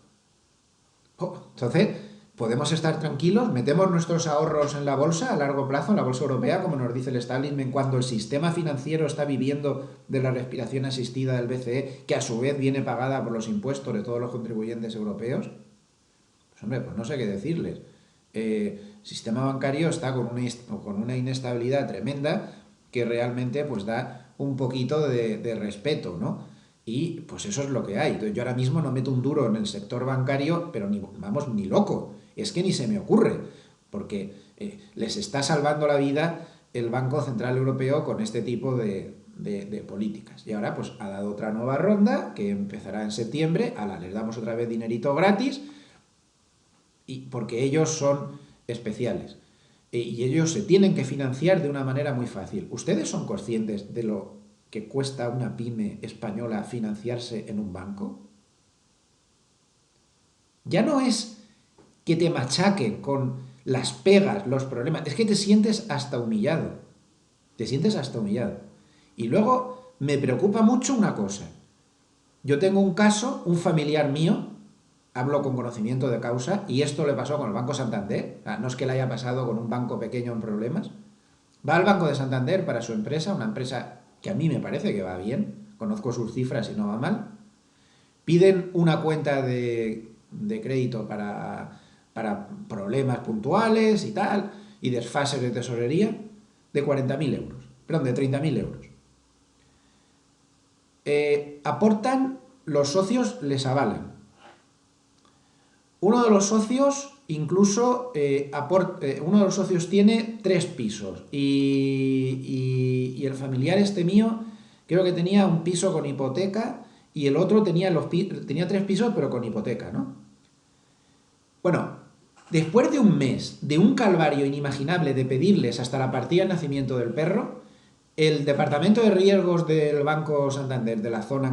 Entonces, podemos estar tranquilos, metemos nuestros ahorros en la bolsa a largo plazo, en la bolsa europea, como nos dice el establishment, cuando el sistema financiero está viviendo de la respiración asistida del BCE, que a su vez viene pagada por los impuestos de todos los contribuyentes europeos. Pues hombre, pues no sé qué decirles. El sistema bancario está con una inestabilidad tremenda que realmente pues da un poquito de respeto, ¿no? Y pues eso es lo que hay. Entonces, yo ahora mismo no meto un duro en el sector bancario, pero ni loco. Es que ni se me ocurre, porque les está salvando la vida el Banco Central Europeo con este tipo de políticas. Y ahora pues ha dado otra nueva ronda que empezará en septiembre. Les damos otra vez dinerito gratis, y porque ellos son especiales. Y ellos se tienen que financiar de una manera muy fácil. ¿Ustedes son conscientes de lo que cuesta una pyme española financiarse en un banco? Ya no es que te machaquen con las pegas, los problemas, es que te sientes hasta humillado. Te sientes hasta humillado. Y luego me preocupa mucho una cosa. Yo tengo un caso, un familiar mío, hablo con conocimiento de causa, y esto le pasó con el Banco Santander. No es que le haya pasado con un banco pequeño en problemas. Va al Banco de Santander para su empresa, una empresa que a mí me parece que va bien, conozco sus cifras y no va mal. Piden una cuenta de crédito para problemas puntuales y tal, y desfases de tesorería, de 40.000 euros, perdón, de 30.000 euros. Aportan, los socios les avalan. Uno de los socios incluso uno de los socios tiene 3 pisos y el familiar este mío creo que tenía un piso con hipoteca y el otro tenía 3 pisos pero con hipoteca, ¿no? Bueno, después de un mes de un calvario inimaginable de pedirles hasta la partida de nacimiento del perro, el departamento de riesgos del Banco Santander de la zona,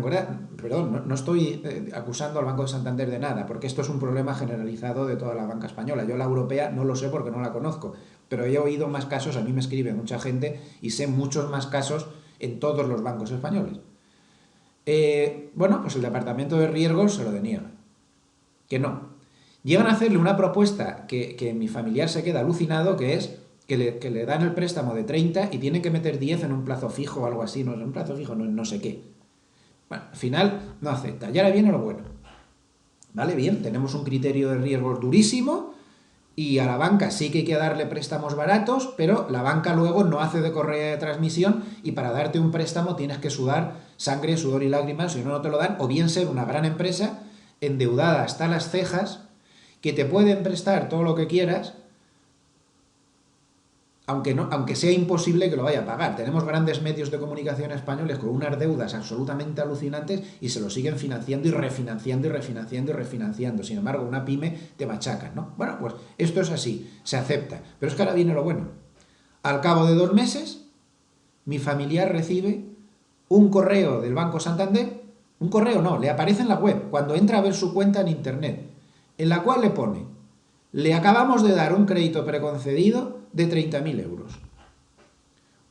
perdón, no estoy acusando al Banco de Santander de nada, porque esto es un problema generalizado de toda la banca española. Yo la europea no lo sé porque no la conozco, pero he oído más casos, a mí me escribe mucha gente y sé muchos más casos en todos los bancos españoles. Bueno, pues el departamento de riesgos se lo deniega, que no. Llegan a hacerle una propuesta que mi familiar se queda alucinado, que es que le dan el préstamo de 30 y tienen que meter 10 en un plazo fijo o algo así, no es un plazo fijo, no sé qué. Bueno, al final no acepta. Y ahora viene lo bueno. Vale, bien, tenemos un criterio de riesgos durísimo y a la banca sí que hay que darle préstamos baratos, pero la banca luego no hace de correa de transmisión y para darte un préstamo tienes que sudar sangre, sudor y lágrimas, si no te lo dan, o bien ser una gran empresa endeudada hasta las cejas que te pueden prestar todo lo que quieras, aunque sea imposible que lo vaya a pagar. Tenemos grandes medios de comunicación españoles con unas deudas absolutamente alucinantes y se lo siguen financiando y refinanciando y refinanciando y refinanciando. Sin embargo, una pyme te machaca, ¿no? Bueno, pues esto es así, se acepta. Pero es que ahora viene lo bueno. Al cabo de 2 meses, mi familiar recibe un correo del Banco Santander Un correo no, le aparece en la web, cuando entra a ver su cuenta en internet, en la cual le pone, le acabamos de dar un crédito preconcedido de 30.000 euros.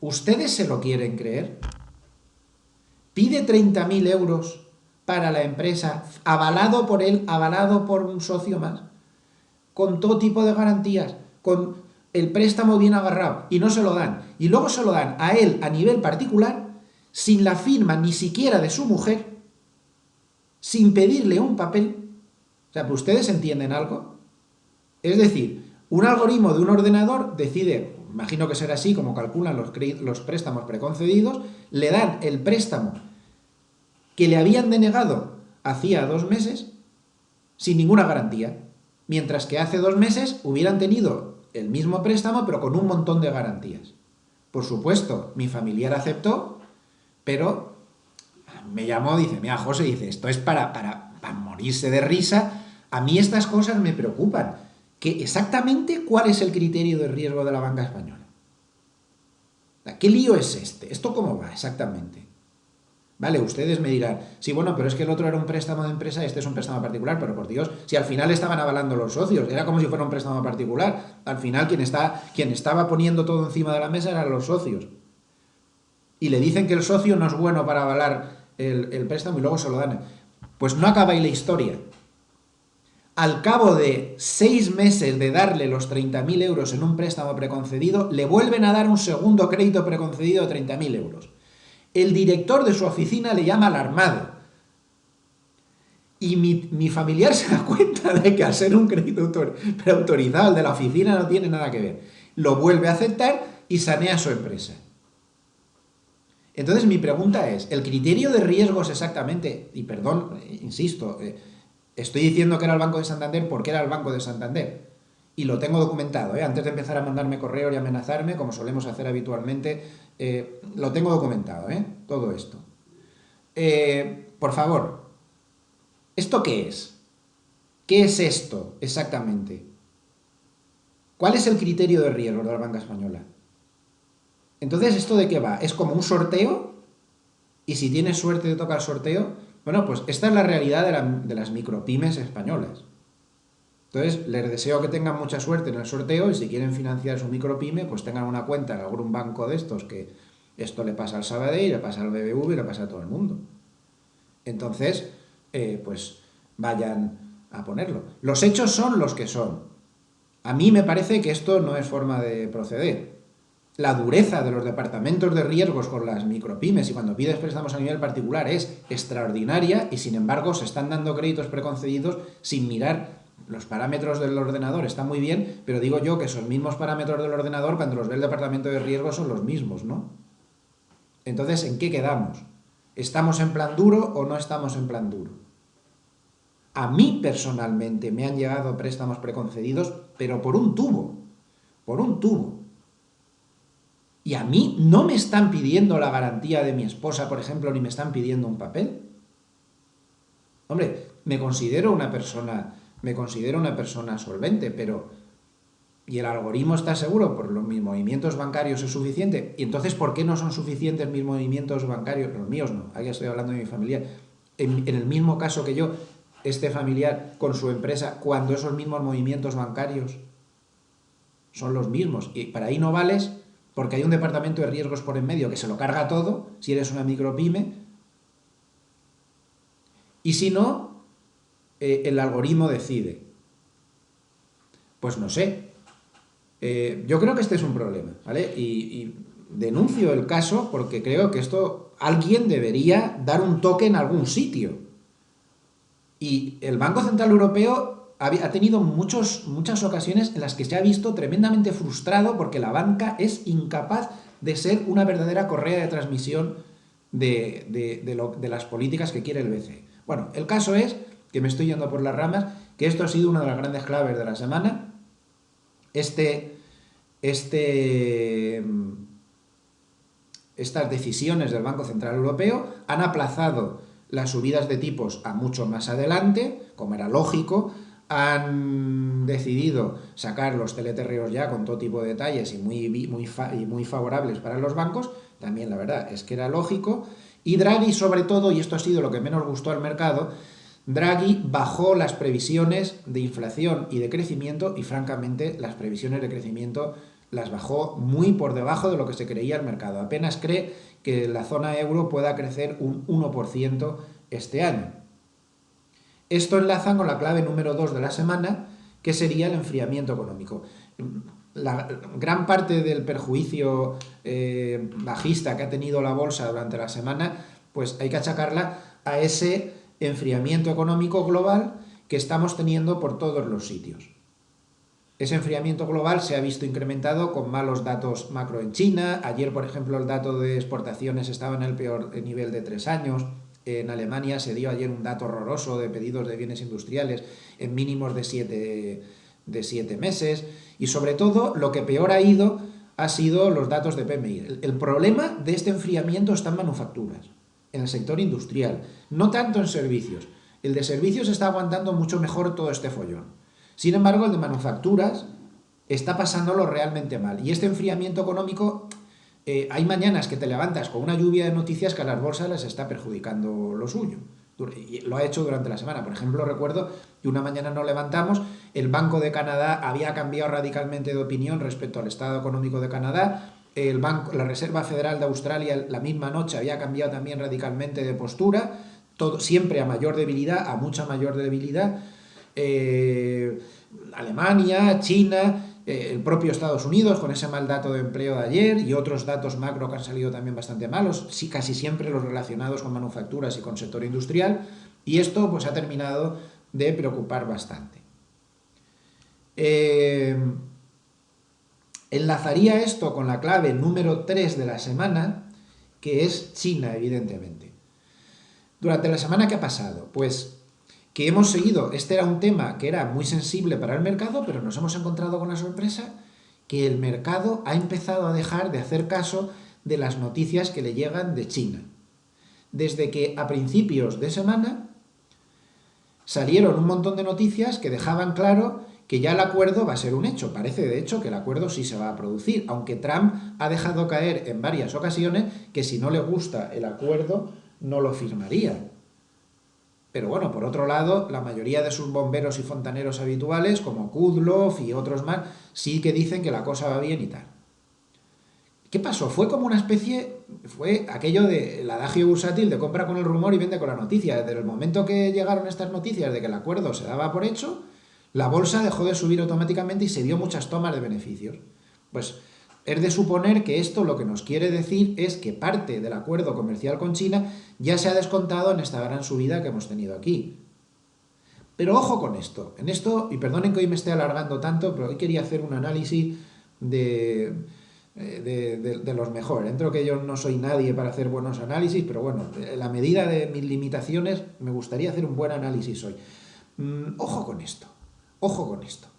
¿Ustedes se lo quieren creer? Pide 30.000 euros para la empresa, avalado por él, avalado por un socio más, con todo tipo de garantías, con el préstamo bien agarrado, y no se lo dan. Y luego se lo dan a él a nivel particular, sin la firma ni siquiera de su mujer, sin pedirle un papel. O sea, ¿ustedes entienden algo? Es decir, un algoritmo de un ordenador decide, imagino que será así como calculan los préstamos preconcedidos, le dan el préstamo que le habían denegado hacía 2 meses sin ninguna garantía, mientras que hace 2 meses hubieran tenido el mismo préstamo pero con un montón de garantías. Por supuesto, mi familiar aceptó, pero me llamó, dice, mira, José, dice, esto es para morirse de risa. A mí estas cosas me preocupan. ¿Que exactamente cuál es el criterio de riesgo de la banca española? ¿Qué lío es este? ¿Esto cómo va exactamente? Vale, ustedes me dirán, sí, bueno, pero es que el otro era un préstamo de empresa y este es un préstamo particular, pero por Dios, si al final estaban avalando los socios, era como si fuera un préstamo particular, al final quien estaba poniendo todo encima de la mesa eran los socios. Y le dicen que el socio no es bueno para avalar el préstamo y luego se lo dan. Pues no acaba ahí la historia. Al cabo de 6 meses de darle los 30.000 euros en un préstamo preconcedido, le vuelven a dar un segundo crédito preconcedido de 30.000 euros. El director de su oficina le llama alarmado. Y mi familiar se da cuenta de que al ser un crédito preautorizado, el de la oficina no tiene nada que ver. Lo vuelve a aceptar y sanea su empresa. Entonces mi pregunta es, ¿el criterio de riesgos exactamente? Y perdón, insisto, estoy diciendo que era el Banco de Santander porque era el Banco de Santander. Y lo tengo documentado, antes de empezar a mandarme correo y amenazarme, como solemos hacer habitualmente, lo tengo documentado, todo esto. Por favor, ¿esto qué es? ¿Qué es esto exactamente? ¿Cuál es el criterio de riesgo de la banca española? Entonces, ¿esto de qué va? ¿Es como un sorteo? Y si tienes suerte te toca el sorteo. Bueno, pues esta es la realidad de las micropymes españolas. Entonces, les deseo que tengan mucha suerte en el sorteo y si quieren financiar su micropyme, pues tengan una cuenta en algún banco de estos, que esto le pasa al Sabadell, le pasa al BBV y le pasa a todo el mundo. Entonces, pues vayan a ponerlo. Los hechos son los que son. A mí me parece que esto no es forma de proceder. La dureza de los departamentos de riesgos con las micropymes y cuando pides préstamos a nivel particular es extraordinaria y sin embargo se están dando créditos preconcedidos sin mirar los parámetros del ordenador. Está muy bien, pero digo yo que esos mismos parámetros del ordenador cuando los ve el departamento de riesgos son los mismos, ¿no? Entonces, ¿en qué quedamos? ¿Estamos en plan duro o no estamos en plan duro? A mí personalmente me han llegado préstamos preconcedidos, pero por un tubo. Por un tubo. Y a mí no me están pidiendo la garantía de mi esposa, por ejemplo, ni me están pidiendo un papel. Hombre, me considero una persona solvente, pero ¿y el algoritmo está seguro? Por mis movimientos bancarios es suficiente. ¿Y entonces por qué no son suficientes mis movimientos bancarios? Los míos no, ahí estoy hablando de mi familiar. En el mismo caso que yo, este familiar con su empresa, cuando esos mismos movimientos bancarios son los mismos. Y para ahí no vales porque hay un departamento de riesgos por en medio que se lo carga todo, si eres una micropyme. Y si no, el algoritmo decide. Pues no sé. Yo creo que este es un problema, ¿vale? Y denuncio el caso porque creo que esto alguien debería dar un toque en algún sitio. Y el Banco Central Europeo ha tenido muchas ocasiones en las que se ha visto tremendamente frustrado porque la banca es incapaz de ser una verdadera correa de transmisión de las políticas que quiere el BCE. Bueno, el caso es, que me estoy yendo por las ramas, que esto ha sido una de las grandes claves de la semana. Estas decisiones del Banco Central Europeo han aplazado las subidas de tipos a mucho más adelante, como era lógico. Han decidido sacar los teleterreos ya con todo tipo de detalles y muy favorables para los bancos. También la verdad es que era lógico. Y Draghi, sobre todo, y esto ha sido lo que menos gustó al mercado, Draghi bajó las previsiones de inflación y de crecimiento y, francamente, las previsiones de crecimiento las bajó muy por debajo de lo que se creía el mercado. Apenas cree que la zona euro pueda crecer un 1% este año. Esto enlaza con la clave número 2 de la semana, que sería el enfriamiento económico. La gran parte del perjuicio bajista que ha tenido la bolsa durante la semana, pues hay que achacarla a ese enfriamiento económico global que estamos teniendo por todos los sitios. Ese enfriamiento global se ha visto incrementado con malos datos macro en China. Ayer, por ejemplo, el dato de exportaciones estaba en el peor nivel de 3 años. En Alemania se dio ayer un dato horroroso de pedidos de bienes industriales en mínimos de 7 meses. Y sobre todo, lo que peor ha ido ha sido los datos de PMI. El problema de este enfriamiento está en manufacturas, en el sector industrial, no tanto en servicios. El de servicios está aguantando mucho mejor todo este follón. Sin embargo, el de manufacturas está pasándolo realmente mal. Y este enfriamiento económico, hay mañanas que te levantas con una lluvia de noticias que a las bolsas les está perjudicando lo suyo. Y lo ha hecho durante la semana. Por ejemplo, recuerdo que una mañana nos levantamos, el Banco de Canadá había cambiado radicalmente de opinión respecto al estado económico de Canadá. La Reserva Federal de Australia la misma noche había cambiado también radicalmente de postura, todo, siempre a mayor debilidad, a mucha mayor debilidad. Alemania, China, el propio Estados Unidos con ese mal dato de empleo de ayer y otros datos macro que han salido también bastante malos, sí, casi siempre los relacionados con manufacturas y con sector industrial, y esto pues ha terminado de preocupar bastante. Enlazaría esto con la clave número 3 de la semana, que es China, evidentemente. Durante la semana que ha pasado, pues que hemos seguido, este era un tema que era muy sensible para el mercado, pero nos hemos encontrado con la sorpresa que el mercado ha empezado a dejar de hacer caso de las noticias que le llegan de China. Desde que a principios de semana salieron un montón de noticias que dejaban claro que ya el acuerdo va a ser un hecho. Parece, de hecho, que el acuerdo sí se va a producir, aunque Trump ha dejado caer en varias ocasiones que si no le gusta el acuerdo no lo firmaría. Pero bueno, por otro lado, la mayoría de sus bomberos y fontaneros habituales, como Kudlow y otros más, sí que dicen que la cosa va bien y tal. ¿Qué pasó? Fue como una especie, fue aquello del adagio bursátil de compra con el rumor y vende con la noticia. Desde el momento que llegaron estas noticias de que el acuerdo se daba por hecho, la bolsa dejó de subir automáticamente y se dio muchas tomas de beneficios. Pues es de suponer que esto lo que nos quiere decir es que parte del acuerdo comercial con China ya se ha descontado en esta gran subida que hemos tenido aquí. Pero ojo con esto. En esto, y perdonen que hoy me esté alargando tanto, pero hoy quería hacer un análisis de los mejores. Dentro que yo no soy nadie para hacer buenos análisis, pero bueno, en la medida de mis limitaciones, me gustaría hacer un buen análisis hoy. Ojo con esto. Ojo con esto.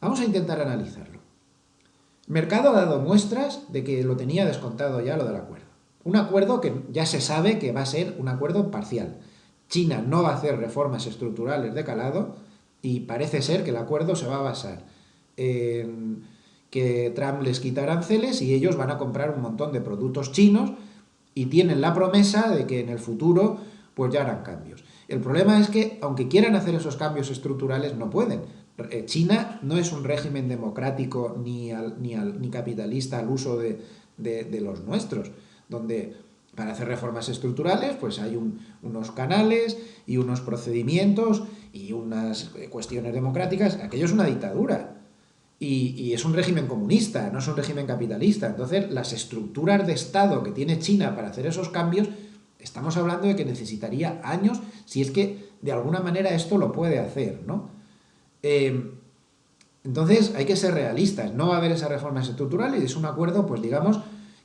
Vamos a intentar analizarlo. El mercado ha dado muestras de que lo tenía descontado ya lo del acuerdo. Un acuerdo que ya se sabe que va a ser un acuerdo parcial. China no va a hacer reformas estructurales de calado y parece ser que el acuerdo se va a basar en que Trump les quita aranceles y ellos van a comprar un montón de productos chinos y tienen la promesa de que en el futuro pues ya harán cambios. El problema es que, aunque quieran hacer esos cambios estructurales, no pueden. China no es un régimen democrático ni capitalista al uso de los nuestros, donde para hacer reformas estructurales pues hay unos canales y unos procedimientos y unas cuestiones democráticas. Aquello es una dictadura y es un régimen comunista, no es un régimen capitalista. Entonces, las estructuras de Estado que tiene China para hacer esos cambios, estamos hablando de que necesitaría años si es que de alguna manera esto lo puede hacer, ¿no? Entonces hay que ser realistas, no va a haber esas reformas estructurales y es un acuerdo, pues digamos,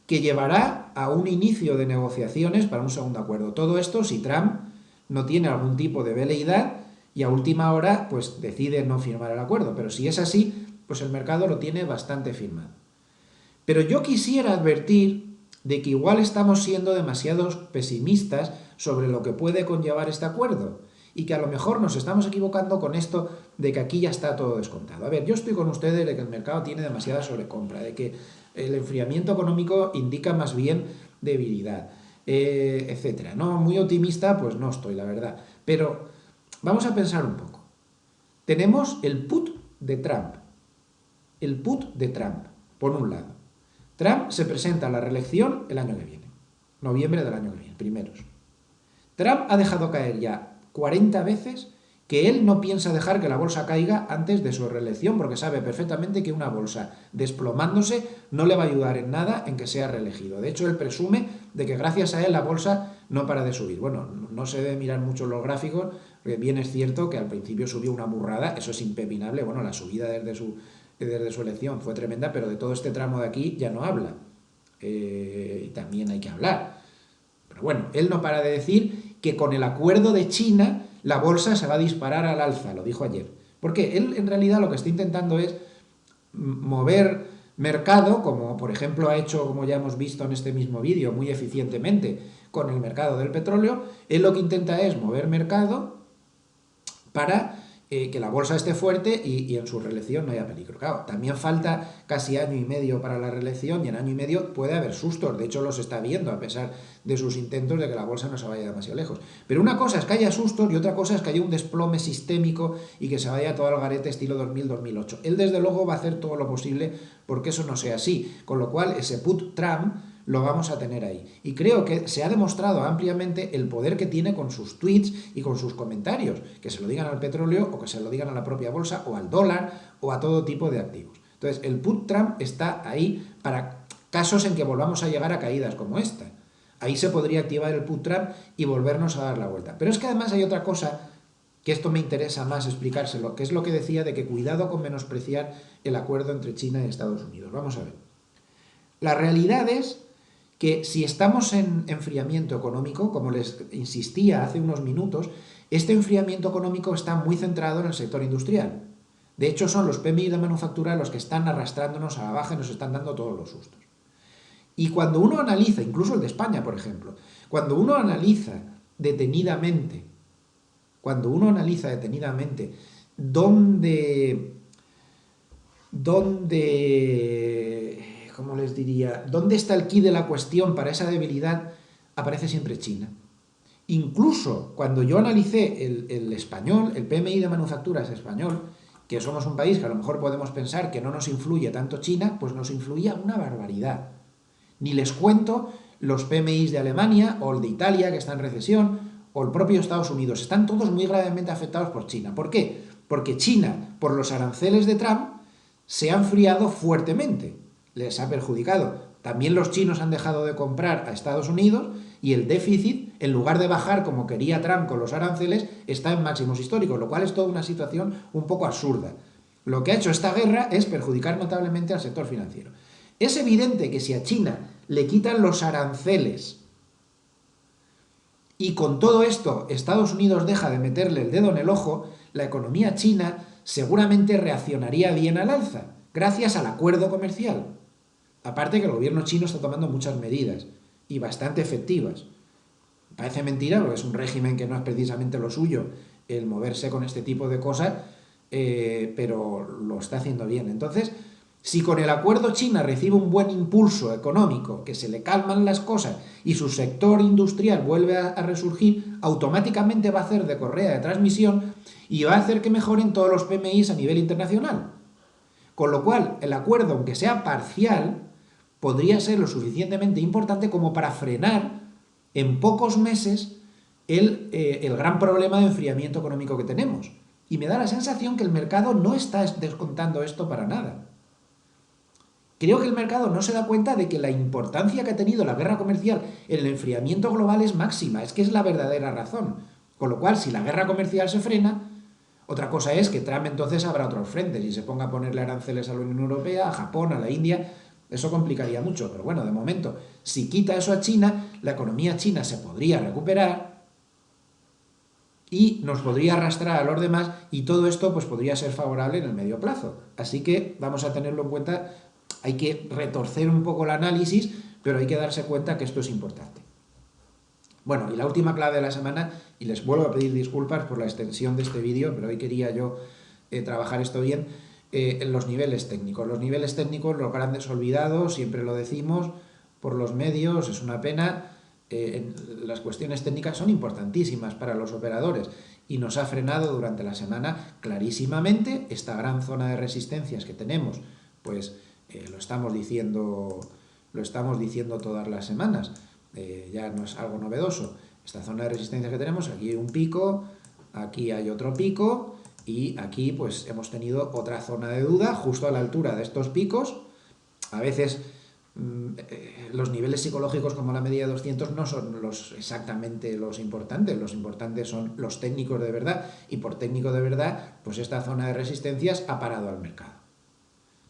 que llevará a un inicio de negociaciones para un segundo acuerdo. Todo esto si Trump no tiene algún tipo de veleidad y a última hora pues decide no firmar el acuerdo, pero si es así, pues el mercado lo tiene bastante firmado. Pero yo quisiera advertir de que igual estamos siendo demasiado pesimistas sobre lo que puede conllevar este acuerdo y que a lo mejor nos estamos equivocando con esto de que aquí ya está todo descontado. A ver, yo estoy con ustedes de que el mercado tiene demasiada sobrecompra, de que el enfriamiento económico indica más bien debilidad. etcétera. No, muy optimista, pues no estoy, la verdad. Pero vamos a pensar un poco. Tenemos el put de Trump. El put de Trump, por un lado. Trump se presenta a la reelección el año que viene. Noviembre del año que viene, primeros. Trump ha dejado caer ya 40 veces que él no piensa dejar que la bolsa caiga antes de su reelección, porque sabe perfectamente que una bolsa desplomándose no le va a ayudar en nada en que sea reelegido. De hecho, él presume de que gracias a él la bolsa no para de subir. Bueno, no se debe mirar mucho los gráficos, porque bien es cierto que al principio subió una burrada, eso es impepinable. Bueno, la subida desde su elección fue tremenda, pero de todo este tramo de aquí ya no habla. Y también hay que hablar. Pero bueno, él no para de decir que con el acuerdo de China la bolsa se va a disparar al alza, lo dijo ayer. Porque él en realidad lo que está intentando es mover mercado, como por ejemplo ha hecho, como ya hemos visto en este mismo vídeo, muy eficientemente con el mercado del petróleo. Él lo que intenta es mover mercado para que la bolsa esté fuerte y en su reelección no haya peligro. Claro, también falta casi año y medio para la reelección y en año y medio puede haber sustos. De hecho, los está viendo a pesar de sus intentos de que la bolsa no se vaya demasiado lejos. Pero una cosa es que haya sustos y otra cosa es que haya un desplome sistémico y que se vaya todo al garete estilo 2000-2008. Él desde luego va a hacer todo lo posible porque eso no sea así. Con lo cual, ese put Trump lo vamos a tener ahí. Y creo que se ha demostrado ampliamente el poder que tiene con sus tweets y con sus comentarios, que se lo digan al petróleo o que se lo digan a la propia bolsa o al dólar o a todo tipo de activos. Entonces, el put Trump está ahí para casos en que volvamos a llegar a caídas como esta. Ahí se podría activar el put Trump y volvernos a dar la vuelta. Pero es que además hay otra cosa que esto me interesa más explicárselo, que es lo que decía de que cuidado con menospreciar el acuerdo entre China y Estados Unidos. Vamos a ver. La realidad es que si estamos en enfriamiento económico, como les insistía hace unos minutos, este enfriamiento económico está muy centrado en el sector industrial. De hecho, son los PMI de manufactura los que están arrastrándonos a la baja y nos están dando todos los sustos. Y cuando uno analiza, incluso el de España, por ejemplo, cuando uno analiza detenidamente ¿cómo les diría? ¿Dónde está el quid de la cuestión para esa debilidad? Aparece siempre China. Incluso cuando yo analicé el español, el PMI de manufacturas español, que somos un país que a lo mejor podemos pensar que no nos influye tanto China, pues nos influía una barbaridad. Ni les cuento los PMIs de Alemania o el de Italia, que está en recesión, o el propio Estados Unidos. Están todos muy gravemente afectados por China. ¿Por qué? Porque China, por los aranceles de Trump, se ha enfriado fuertemente. Les ha perjudicado. También los chinos han dejado de comprar a Estados Unidos y el déficit, en lugar de bajar como quería Trump con los aranceles, está en máximos históricos, lo cual es toda una situación un poco absurda. Lo que ha hecho esta guerra es perjudicar notablemente al sector financiero. Es evidente que si a China le quitan los aranceles y con todo esto Estados Unidos deja de meterle el dedo en el ojo, la economía china seguramente reaccionaría bien al alza, gracias al acuerdo comercial. Aparte que el gobierno chino está tomando muchas medidas y bastante efectivas. Parece mentira porque es un régimen que no es precisamente lo suyo el moverse con este tipo de cosas, pero lo está haciendo bien. Entonces, si con el acuerdo China recibe un buen impulso económico, que se le calman las cosas y su sector industrial vuelve a resurgir, automáticamente va a hacer de correa de transmisión y va a hacer que mejoren todos los PMIs a nivel internacional. Con lo cual, el acuerdo, aunque sea parcial, podría ser lo suficientemente importante como para frenar en pocos meses el gran problema de enfriamiento económico que tenemos. Y me da la sensación que el mercado no está descontando esto para nada. Creo que el mercado no se da cuenta de que la importancia que ha tenido la guerra comercial en el enfriamiento global es máxima, es que es la verdadera razón. Con lo cual, si la guerra comercial se frena, otra cosa es que Trump entonces abra otros frentes y se ponga a ponerle aranceles a la Unión Europea, a Japón, a la India. Eso complicaría mucho, pero bueno, de momento, si quita eso a China, la economía china se podría recuperar y nos podría arrastrar a los demás y todo esto pues podría ser favorable en el medio plazo. Así que vamos a tenerlo en cuenta, hay que retorcer un poco el análisis, pero hay que darse cuenta que esto es importante. Bueno, y la última clave de la semana, y les vuelvo a pedir disculpas por la extensión de este vídeo, pero hoy quería yo trabajar esto bien, en los niveles técnicos. Los niveles técnicos, los grandes olvidados, siempre lo decimos, por los medios, es una pena, las cuestiones técnicas son importantísimas para los operadores y nos ha frenado durante la semana clarísimamente esta gran zona de resistencias que tenemos, pues lo estamos diciendo todas las semanas, ya no es algo novedoso. Esta zona de resistencia que tenemos, aquí hay un pico, aquí hay otro pico y aquí pues hemos tenido otra zona de duda justo a la altura de estos picos. A veces los niveles psicológicos como la media de 200 no son exactamente los importantes son los técnicos de verdad, y por técnico de verdad pues esta zona de resistencias ha parado al mercado.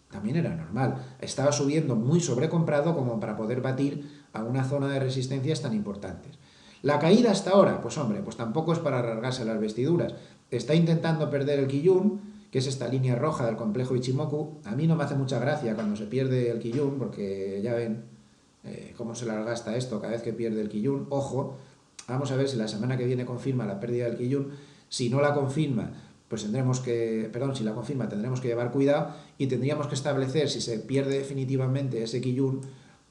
También era normal, estaba subiendo muy sobrecomprado como para poder batir a una zona de resistencias tan importantes. La caída hasta ahora, pues hombre, pues tampoco es para rasgarse las vestiduras. Está intentando perder el Kijun, que es esta línea roja del complejo Ichimoku. A mí no me hace mucha gracia cuando se pierde el Kijun, porque ya ven cómo se las gasta esto cada vez que pierde el Kijun. Ojo, vamos a ver si la semana que viene confirma la pérdida del Kijun. Si no la confirma, pues si la confirma tendremos que llevar cuidado y tendríamos que establecer, si se pierde definitivamente ese Kijun,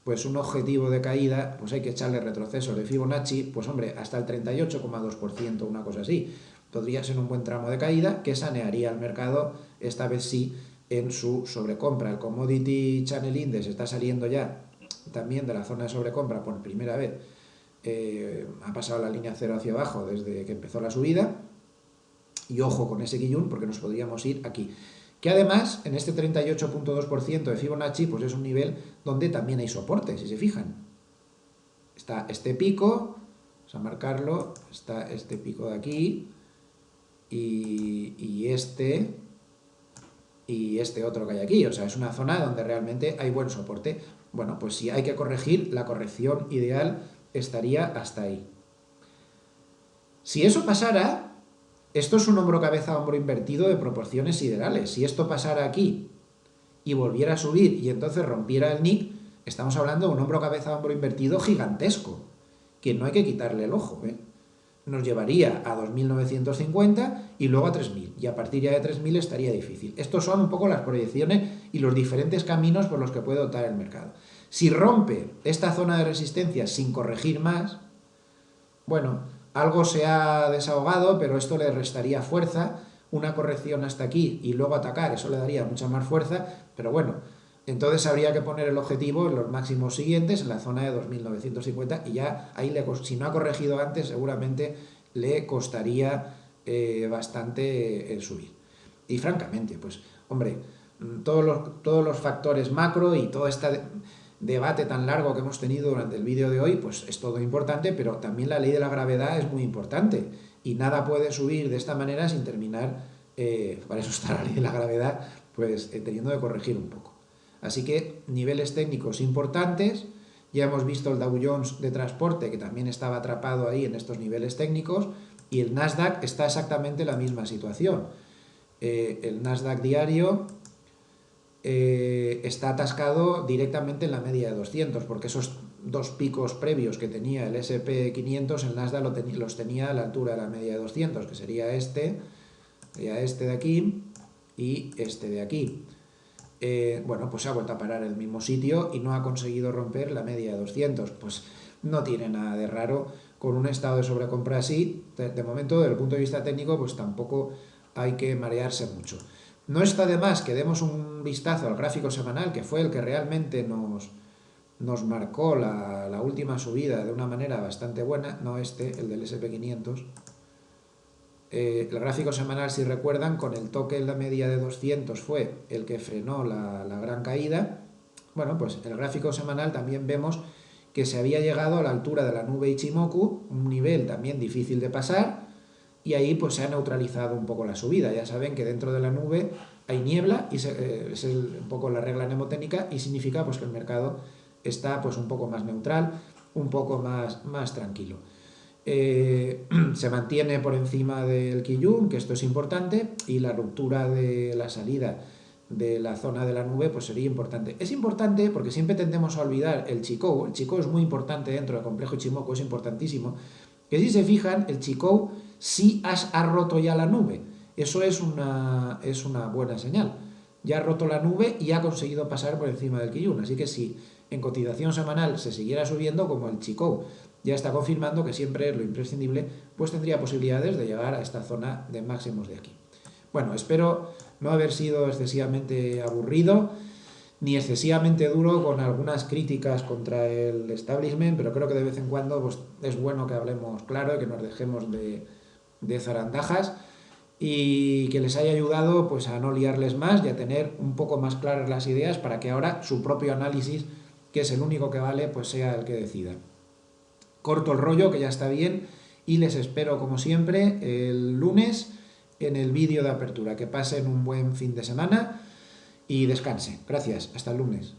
pues un objetivo de caída, pues hay que echarle retrocesos de Fibonacci, pues hombre, hasta el 38,2%, una cosa así. Podría ser un buen tramo de caída que sanearía el mercado, esta vez sí, en su sobrecompra. El Commodity Channel Index está saliendo ya también de la zona de sobrecompra por primera vez. Ha pasado la línea cero hacia abajo desde que empezó la subida. Y ojo con ese Kijun porque nos podríamos ir aquí. Que además, en este 38,2% de Fibonacci, pues es un nivel donde también hay soporte, si se fijan. Está este pico, vamos a marcarlo, está este pico de aquí, y este otro que hay aquí. O sea, es una zona donde realmente hay buen soporte. Bueno, pues si hay que corregir, la corrección ideal estaría hasta ahí. Si eso pasara, esto es un hombro cabeza hombro invertido de proporciones siderales. Si esto pasara aquí y volviera a subir y entonces rompiera el NIC, estamos hablando de un hombro cabeza hombro invertido gigantesco, que no hay que quitarle el ojo, ¿eh? Nos llevaría a 2.950 y luego a 3.000, y a partir ya de 3.000 estaría difícil. Estos son un poco las proyecciones y los diferentes caminos por los que puede optar el mercado. Si rompe esta zona de resistencia sin corregir más, bueno, algo se ha desahogado, pero esto le restaría fuerza. Una corrección hasta aquí y luego atacar, eso le daría mucha más fuerza, pero bueno, entonces habría que poner el objetivo en los máximos siguientes, en la zona de 2.950, y ya ahí, si no ha corregido antes, seguramente le costaría bastante el subir. Y francamente, pues, hombre, todos los factores macro y todo este debate tan largo que hemos tenido durante el vídeo de hoy, pues es todo importante, pero también la ley de la gravedad es muy importante, y nada puede subir de esta manera sin terminar, para eso está la ley de la gravedad, pues teniendo que corregir un poco. Así que niveles técnicos importantes, ya hemos visto el Dow Jones de transporte que también estaba atrapado ahí en estos niveles técnicos, y el Nasdaq está exactamente en la misma situación. El Nasdaq diario está atascado directamente en la media de 200, porque esos dos picos previos que tenía el S&P 500, el Nasdaq los tenía a la altura de la media de 200, que sería este de aquí y este de aquí. Bueno, pues se ha vuelto a parar en el mismo sitio y no ha conseguido romper la media de 200. Pues no tiene nada de raro con un estado de sobrecompra así. De momento, desde el punto de vista técnico, pues tampoco hay que marearse mucho. No está de más que demos un vistazo al gráfico semanal, que fue el que realmente nos marcó la última subida de una manera bastante buena, no el del S&P 500. El gráfico semanal, si recuerdan, con el toque en la media de 200 fue el que frenó la gran caída. Bueno, pues en el gráfico semanal también vemos que se había llegado a la altura de la nube Ichimoku, un nivel también difícil de pasar, y ahí pues se ha neutralizado un poco la subida. Ya saben que dentro de la nube hay niebla, y es un poco la regla mnemotécnica, y significa pues que el mercado está pues un poco más neutral, un poco más tranquilo. Se mantiene por encima del Kijun, que esto es importante, y la ruptura de la salida de la zona de la nube pues sería importante. Es importante porque siempre tendemos a olvidar el Chikou. El Chikou es muy importante dentro del complejo Ichimoku, es importantísimo. Que si se fijan, el Chikou sí ha roto ya la nube. Eso es una buena señal. Ya ha roto la nube y ha conseguido pasar por encima del Kijun. Así que si en cotización semanal se siguiera subiendo, como el Chikou ya está confirmando que siempre es lo imprescindible, pues tendría posibilidades de llegar a esta zona de máximos de aquí. Bueno, espero no haber sido excesivamente aburrido ni excesivamente duro con algunas críticas contra el establishment, pero creo que de vez en cuando pues, es bueno que hablemos claro y que nos dejemos de zarandajas y que les haya ayudado pues, a no liarles más y a tener un poco más claras las ideas para que ahora su propio análisis, que es el único que vale, pues sea el que decida. Corto el rollo, que ya está bien, y les espero como siempre el lunes en el vídeo de apertura. Que pasen un buen fin de semana y descansen. Gracias, hasta el lunes.